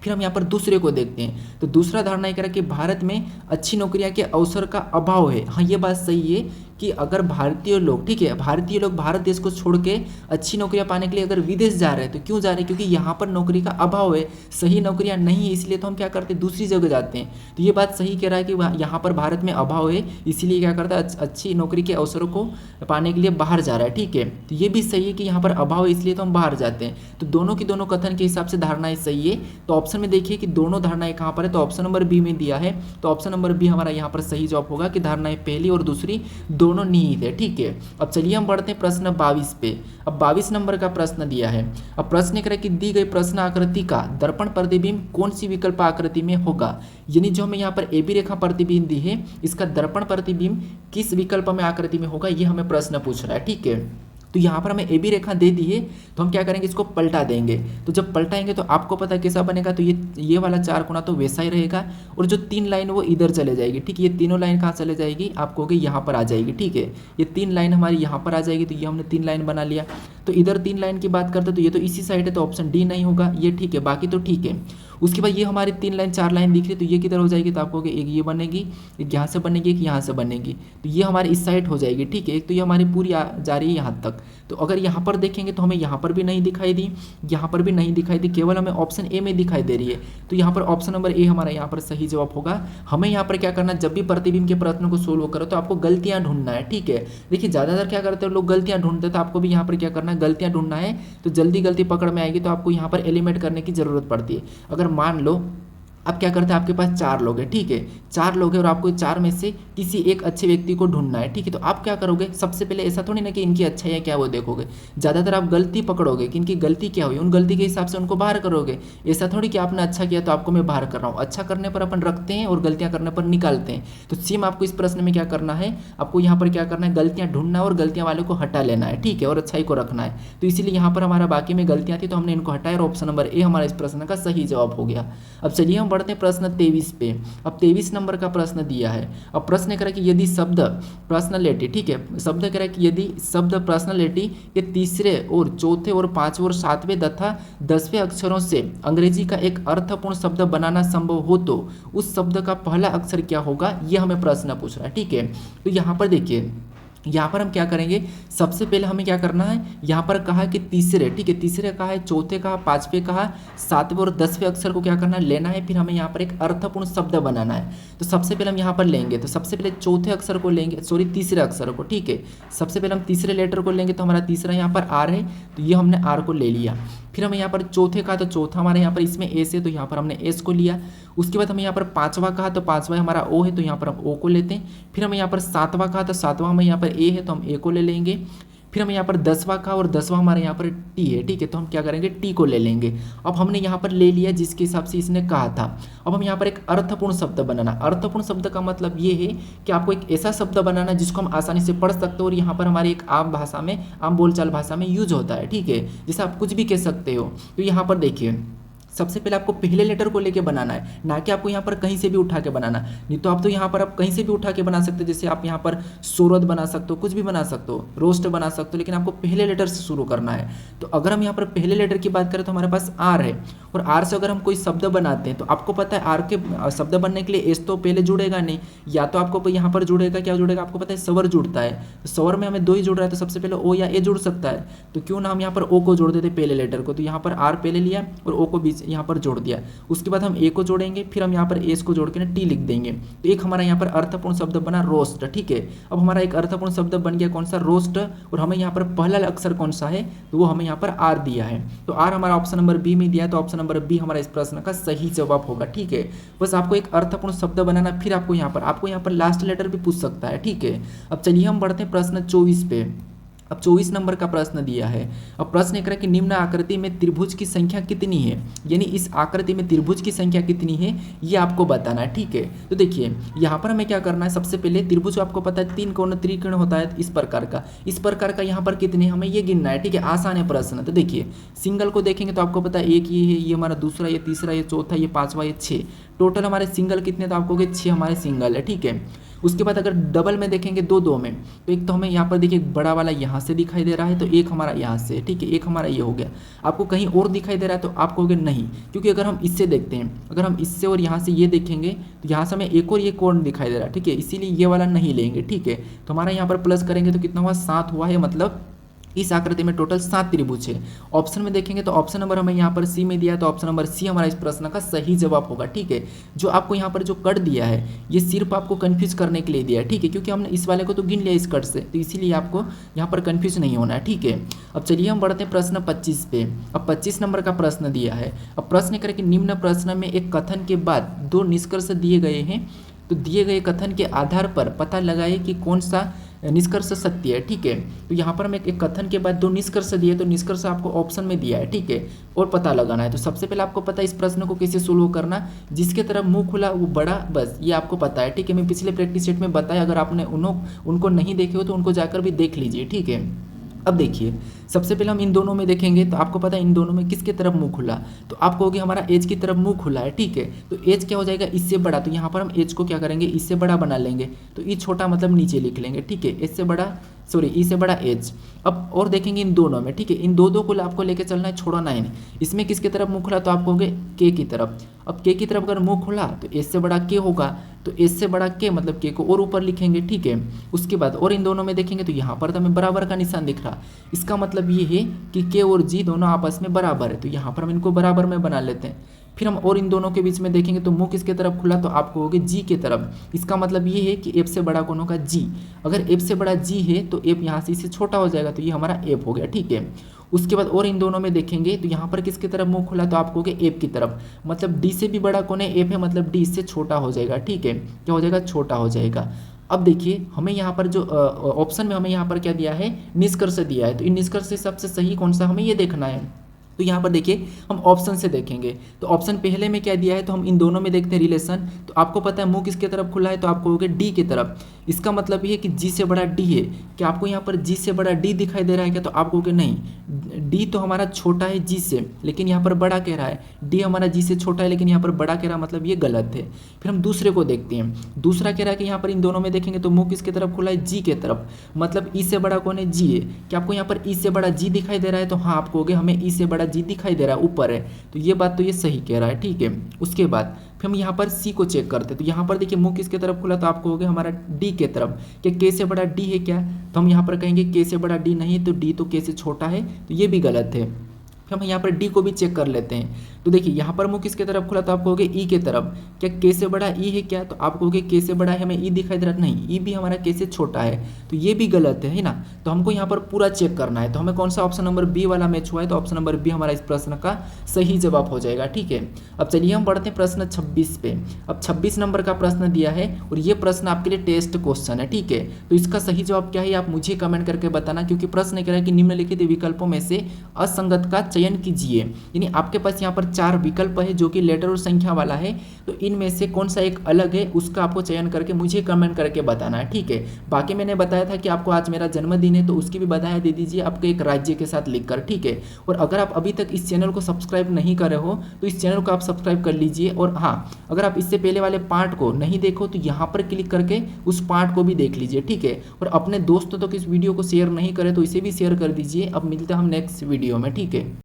[SPEAKER 1] फिर हम यहाँ पर दूसरे को देखते हैं। तो दूसरा धारणा ये कह रहा है कि भारत में अच्छी नौकरियां के अवसर का अभाव है। हाँ, ये बात सही है कि अगर भारतीय लोग, ठीक है, भारतीय लोग भारत देश को छोड़ के अच्छी नौकरियां पाने के लिए अगर विदेश जा रहे हैं तो क्यों जा रहे हैं, क्योंकि यहाँ पर नौकरी का अभाव है, सही नौकरियां नहीं है, इसलिए तो हम क्या करते हैं, दूसरी जगह जाते हैं। तो ये बात सही कह रहा है कि यहाँ पर भारत में अभाव है, इसीलिए क्या करता है, अच्छी नौकरी के अवसरों को पाने के लिए बाहर जा रहा है, ठीक है। तो ये भी सही है कि यहाँ पर अभाव है इसलिए तो हम बाहर जाते हैं। तो दोनों की दोनों कथन के हिसाब से धारणाएं सही है। तो ऑप्शन में देखिए कि दोनों धारणाएं कहाँ पर है, तो ऑप्शन नंबर बी में दिया है। तो ऑप्शन नंबर बी हमारा यहाँ पर सही जवाब होगा कि धारणाएं पहली और दूसरी दोनों निहित है, ठीक है। अब चलिए हम बढ़ते हैं प्रश्न 22 पे। अब 22 नंबर का प्रश्न दिया है। अब प्रश्न कह रहा है कि दी गई प्रश्न आकृति का दर्पण प्रतिबिंब कौन सी विकल्प आकृति में होगा, यानी जो हमें यहाँ पर ए बी रेखा प्रतिबिंब दी है इसका दर्पण प्रतिबिंब किस विकल्प में आकृति में होगा, ये हमें प्रश्न पूछ रहा है, ठीक है। तो यहाँ पर हमें ए बी रेखा दे दी है तो हम क्या करेंगे, इसको पलटा देंगे। तो जब पलटाएंगे तो आपको पता कैसा बनेगा, तो ये वाला 4 कोना तो वैसा ही रहेगा और जो 3 लाइन वो इधर चले जाएगी, ठीक है। ये तीनों लाइन कहाँ चले जाएगी, आपको होगी यहाँ पर आ जाएगी, ठीक है। ये 3 लाइन हमारी यहाँ पर आ जाएगी, तो ये हमने 3 लाइन बना लिया। तो इधर 3 लाइन की बात करते तो ये तो इसी साइड है, तो ऑप्शन डी नहीं होगा, ये ठीक है, बाकी तो ठीक है। उसके बाद ये हमारी 3 लाइन 4 लाइन दिख रही है, तो ये किधर हो जाएगी, तो आपको एक ये बनेगी, एक यहाँ से बनेगी, एक यहाँ से बनेगी, तो ये हमारी इस साइड हो जाएगी, ठीक है। एक तो ये हमारी पूरी जा रही है यहाँ तक। तो अगर यहाँ पर देखेंगे तो हमें यहाँ पर भी नहीं दिखाई दी, यहाँ पर भी नहीं दिखाई दी, केवल हमें ऑप्शन ए में दिखाई दे रही है। तो यहाँ पर ऑप्शन नंबर ए हमारा यहाँ पर सही जवाब होगा। हमें यहाँ पर क्या करना है, जब भी प्रतिबिंब के प्रश्नों को सोल्व करो तो आपको गलतियाँ ढूंढना है, ठीक है। देखिए ज़्यादातर क्या करते हैं लोग, गलतियाँ ढूंढते हैं, तो आपको भी यहाँ पर क्या करना है, गलतियाँ ढूंढना है। तो जल्दी गलती पकड़ में आएगी तो आपको यहाँ पर एलिमिनेट करने की ज़रूरत पड़ती है। अगर मान लो अब क्या करते हैं, आपके पास 4 लोग हैं, ठीक है, 4 लोग हैं और आपको 4 में से किसी एक अच्छे व्यक्ति को ढूंढना है, ठीक है। तो आप क्या करोगे, सबसे पहले ऐसा थोड़ी ना कि इनकी अच्छाई है क्या वो देखोगे, ज़्यादातर आप गलती पकड़ोगे कि इनकी गलती क्या हुई, उन गलती के हिसाब से उनको बाहर करोगे। ऐसा थोड़ी कि आपने अच्छा किया तो आपको मैं बाहर कर रहा हूँ, अच्छा करने पर अपन रखते हैं और गलतियाँ करने पर निकालते हैं। तो सेम आपको इस प्रश्न में क्या करना है, आपको यहाँ पर क्या करना है, गलतियाँ ढूंढना है और गलतियाँ वाले को हटा लेना है, ठीक है, और अच्छाई को रखना है। तो इसीलिए यहाँ पर हमारा बाकी में गलतियाँ थी तो हमने इनको हटाया और ऑप्शन नंबर ए हमारा इस प्रश्न का सही जवाब हो गया। अब चलिए हम बढ़ते हैं प्रश्न 23 पे। अब 23 नंबर का प्रश्न दिया है। अब प्रश्न कह रहा है कि यदि शब्द पर्सनालिटी, ठीक है, शब्द कह रहा है कि यदि शब्द पर्सनालिटी के तीसरे और चौथे और पांचवें और सातवें तथा 10वें अक्षरों से अंग्रेजी का एक अर्थपूर्ण शब्द बनाना संभव हो तो उस शब्द का पहला अक्षर क्या होगा, यह हमें प्रश्न पूछ रहा है, ठीक है। तो यहाँ पर देखिए, यहाँ पर हम क्या करेंगे, सबसे पहले हमें क्या करना है, यहाँ पर कहा कि तीसरे, ठीक है, तीसरे कहा है, चौथे कहा, पांचवें कहा, 7वें और 10वें अक्षर को क्या करना है, लेना है। फिर हमें यहाँ पर एक अर्थपूर्ण शब्द बनाना है। तो सबसे पहले हम यहाँ पर लेंगे, तो सबसे पहले चौथे अक्षर को लेंगे, सॉरी तीसरे अक्षर को, ठीक है। सबसे पहले हम तीसरे लेटर को लेंगे, तो हमारा तीसरा यहाँ पर आर है, तो ये हमने आर को ले लिया। फिर हमें यहाँ पर चौथे कहा तो चौथा हमारे यहाँ पर इसमें एस है, तो यहाँ पर हमने एस को लिया। उसके बाद हमें यहाँ पर पांचवा कहा तो पांचवा हमारा ओ है, तो यहाँ पर हम ओ को लेते हैं। फिर हमें यहाँ पर सातवां कहा तो सातवां हमें यहाँ पर ए है, तो हम ए को ले लेंगे। फिर हमें यहाँ पर 10वां कहा और 10वां हमारे यहाँ पर टी है, ठीक है, तो हम क्या करेंगे, टी को ले लेंगे। अब हमने यहाँ पर ले लिया जिसके हिसाब से इसने कहा था। अब हम यहाँ पर एक अर्थपूर्ण शब्द बनाना, अर्थपूर्ण शब्द का मतलब ये है कि आपको एक ऐसा शब्द बनाना जिसको हम आसानी से पढ़ सकते हो और यहाँ पर हमारी एक आम भाषा में, आम बोलचाल भाषा में यूज होता है, ठीक है, जैसे आप कुछ भी कह सकते हो। तो यहाँ पर देखिए, सबसे पहले आपको पहले लेटर को लेके बनाना है, ना कि आपको यहाँ पर कहीं से भी उठा के बनाना। नहीं तो आप तो यहाँ पर आप कहीं से भी उठा के बना सकते हो, जैसे आप यहाँ पर सूरत बना सकते हो, कुछ भी बना सकते हो, रोस्ट बना सकते हो, लेकिन आपको पहले लेटर से शुरू करना है। तो अगर हम यहाँ पर पहले लेटर की बात करें तो हमारे पास आर है, और आर से अगर हम कोई शब्द बनाते हैं तो आपको पता है आर के शब्द बनने के लिए एस तो पहले जुड़ेगा नहीं, या तो आपको यहाँ पर जुड़ेगा, क्या जुड़ेगा, आपको पता है स्वर जुड़ता है। तो स्वर में हमें 2 ही जुड़ रहा है, तो सबसे पहले ओ या ए जुड़ सकता है। तो क्यों ना हम यहाँ पर ओ को जोड़ देते पहले लेटर को। तो यहाँ पर आर पहले लिया और ओ को बीच यहाँ पर जोड़ दिया। उसके बाद हम ए को जोड़ेंगे, फिर हम यहाँ पर एस को जोड़ के ना टी लिख देंगे। तो एक हमारा यहाँ पर अर्थपूर्ण शब्द बना रोस्ट, ठीक है। अब हमारा एक अर्थपूर्ण शब्द बन गया कौन सा, रोस्ट। और हमें यहाँ पर पहला अक्षर कौन सा है, तो वो हमें यहाँ पर आर दिया है। तो आर हमारा ऑप्शन नंबर बी में दिया है, तो ऑप्शन नंबर बी हमारा इस प्रश्न का सही जवाब होगा, ठीक है। बस आपको एक अर्थपूर्ण शब्द बनाना, फिर आपको यहाँ पर लास्ट लेटर भी पूछ सकता है, ठीक है। अब चलिए हम बढ़ते हैं प्रश्न 24 पे। अब 24 नंबर का प्रश्न दिया है। अब प्रश्न एक है कि निम्न आकृति में त्रिभुज की संख्या कितनी है, यानी इस आकृति में त्रिभुज की संख्या कितनी है ये आपको बताना है, ठीक है। तो देखिए यहाँ पर हमें क्या करना है, सबसे पहले त्रिभुज आपको पता है 3 कोण त्रिकोण होता है इस प्रकार का यहाँ पर कितने हमें ये गिनना है, ठीक है। आसान है प्रश्न। तो देखिए सिंगल को देखेंगे तो आपको पता है एक ये है, ये हमारा दूसरा, ये तीसरा, ये चौथा, ये पांचवा, ये 6। टोटल हमारे सिंगल कितने, तो आपको 6 हमारे सिंगल है, ठीक है। उसके बाद अगर डबल में देखेंगे दो में, तो एक तो हमें यहाँ पर देखिए बड़ा वाला यहाँ से दिखाई दे रहा है, तो एक हमारा यहाँ से, ठीक है, एक हमारा ये हो गया। आपको कहीं और दिखाई दे रहा है तो आप कहोगे नहीं, क्योंकि अगर हम इससे देखते हैं, अगर हम इससे और यहाँ से ये देखेंगे तो यहाँ से हमें एक और ये कोण दिखाई दे रहा है, ठीक है, इसीलिए ये वाला नहीं लेंगे, ठीक है। तो हमारा यहाँ पर प्लस करेंगे तो कितना हुआ, 7 हुआ है, मतलब इस आकृति में टोटल 7 त्रिभुज है। ऑप्शन में देखेंगे तो ऑप्शन नंबर हमें यहाँ पर सी में दिया है, तो ऑप्शन नंबर सी हमारा इस प्रश्न का सही जवाब होगा, ठीक है। जो आपको यहाँ पर जो कट दिया है ये सिर्फ आपको कंफ्यूज करने के लिए दिया है, ठीक है, क्योंकि हमने इस वाले को तो गिन लिया इस कट से, तो इसीलिए आपको यहाँ पर कंफ्यूज नहीं होना है, ठीक है। अब चलिए हम बढ़ते हैं प्रश्न 25 पे। अब 25 नंबर का प्रश्न दिया है। अब प्रश्न करें कि निम्न प्रश्न में एक कथन के बाद 2 निष्कर्ष दिए गए हैं, तो दिए गए कथन के आधार पर पता लगाए कि कौन सा निष्कर्ष सत्य है, ठीक है। तो यहाँ पर हमें एक कथन के बाद 2 निष्कर्ष दिए, तो निष्कर्ष आपको ऑप्शन में दिया है, ठीक है, और पता लगाना है। तो सबसे पहले आपको पता है इस प्रश्न को कैसे सोल्व करना, जिसके तरफ मुंह खुला वो बड़ा, बस ये आपको पता है, ठीक है। मैं पिछले प्रैक्टिस सेट में बताया, अगर आपने उनको नहीं देखे हो तो उनको जाकर भी देख लीजिए, ठीक है। अब देखिए सबसे पहले हम इन दोनों में देखेंगे, तो आपको पता है इन दोनों में किसके तरफ मुंह खुला, तो आप कहोगे हमारा एज की तरफ मुंह खुला है, ठीक है। तो एज क्या हो जाएगा, इससे बड़ा, तो यहाँ पर हम एज को क्या करेंगे, इससे बड़ा बना लेंगे, तो ई छोटा मतलब नीचे लिख लेंगे, ठीक है। इससे बड़ा, सॉरी ई से बड़ा एज। अब और देखेंगे इन दोनों में, ठीक है, इन दो को आपको लेके चलना है, छोड़ना है नहीं। इसमें किसके तरफ मुंह खुला, तो आप कहोगे के की तरफ। अब के की तरफ अगर मुंह खुला तो एस से बड़ा के होगा, तो एस से बड़ा के मतलब के को और ऊपर लिखेंगे, ठीक है। उसके बाद और इन दोनों में देखेंगे तो यहाँ पर तो हमें बराबर का निशान दिख रहा, इसका मतलब ये है कि के और जी दोनों आपस में बराबर है, तो यहाँ पर हम इनको बराबर में बना लेते हैं। फिर हम और इन दोनों के बीच में देखेंगे तो मुंह किसके तरफ खुला, तो आप कहोगे जी के तरफ। इसका मतलब ये है कि एफ से बड़ा कौन होगा, जी। अगर एफ से बड़ा जी है तो एफ यहाँ से इससे छोटा हो जाएगा, तो ये हमारा एफ हो गया, ठीक है। उसके बाद और इन दोनों में देखेंगे तो यहाँ पर किसकी तरफ मुंह खुला, तो आप कहोगे एफ की तरफ, मतलब डी से भी बड़ा कौन है, एफ है, मतलब डी इससे छोटा हो जाएगा, ठीक है। क्या हो जाएगा, छोटा हो जाएगा। अब देखिए हमें यहाँ पर जो ऑप्शन में हमें यहाँ पर क्या दिया है, निष्कर्ष दिया है, तो इन निष्कर्ष से सबसे सही कौन सा हमें ये देखना है। तो यहाँ पर देखिए हम ऑप्शन से देखेंगे, तो ऑप्शन पहले में क्या दिया है, तो हम इन दोनों में देखते हैं रिलेशन। तो आपको पता है मुंह किसके तरफ खुला है, तो आप कहोगे डी की तरफ। इसका मतलब ये है कि जी से बड़ा डी है। क्या आपको यहाँ पर जी से बड़ा डी दिखाई दे रहा है क्या, तो आप कहोगे नहीं, डी तो हमारा छोटा है जी से, लेकिन यहाँ पर बड़ा कह रहा है। डी हमारा जी से छोटा है लेकिन यहाँ पर बड़ा कह रहा है, मतलब ये गलत है। फिर हम दूसरे को देखते हैं, दूसरा कह रहा है कि यहाँ पर इन दोनों में देखेंगे तो मुंह किसके तरफ खुला है, जी के तरफ, मतलब ई से बड़ा कौन है, जी है। क्या आपको यहाँ पर ई से बड़ा जी दिखाई दे रहा है, तो हाँ आप कहोगे हमें ई से बड़ा जी दिखाई दे रहा है, ऊपर है, तो ये बात तो ये सही कह रहा है, ठीक है। उसके बाद फिर हम यहाँ पर सी को चेक करते हैं, तो यहाँ पर देखिए मुंह किसके तरफ खुला, तो आप कहोगे हमारा डी के तरफ। क्या के से बड़ा डी है क्या, तो हम यहाँ पर कहेंगे के से बड़ा डी नहीं, तो डी तो के से छोटा है, तो ये भी गलत है। फिर हम यहाँ पर डी को भी चेक कर लेते हैं, तो देखिए यहाँ पर मुंह किसके तरफ खुला, तो आप कहोगे ई के तरफ। क्या के से बड़ा ई है क्या, तो आप कहोगे के से बड़ा है, हमें ई दिखाई दे रहा, नहीं, ई भी हमारा के से छोटा है, तो ये भी गलत है ना। तो हमको यहाँ पर पूरा चेक करना है, तो हमें कौन सा ऑप्शन नंबर बी वाला मैच हुआ है, तो ऑप्शन नंबर बी हमारा इस प्रश्न का सही जवाब हो जाएगा, ठीक है। अब चलिए हम बढ़ते हैं प्रश्न 26 पे। अब 26 नंबर का प्रश्न दिया है और ये प्रश्न आपके लिए टेस्ट क्वेश्चन है, ठीक है। तो इसका सही जवाब क्या है आप मुझे कमेंट करके बताना, क्योंकि प्रश्न कह रहा है कि निम्नलिखित विकल्पों में से असंगत का चयन कीजिए। यानी आपके पास यहाँ पर 4 विकल्प है जो कि लेटर और संख्या वाला है, तो इनमें से कौन सा एक अलग है उसका आपको चयन करके मुझे कमेंट करके बताना है, ठीक है। बाकी मैंने बताया था कि आपको आज मेरा जन्मदिन है, तो उसकी भी बधाई दे दीजिए आपके एक राज्य के साथ लिखकर, ठीक है। और अगर आप अभी तक इस चैनल को सब्सक्राइब नहीं करे हो तो इस चैनल को आप सब्सक्राइब कर लीजिए। और हाँ, अगर आप इससे पहले वाले पार्ट को नहीं देखो तो यहाँ पर क्लिक करके उस पार्ट को भी देख लीजिए, ठीक है। और अपने दोस्तों तक इस वीडियो को शेयर नहीं करें तो इसे भी शेयर कर दीजिए। अब मिलते हैं हम नेक्स्ट वीडियो में, ठीक है।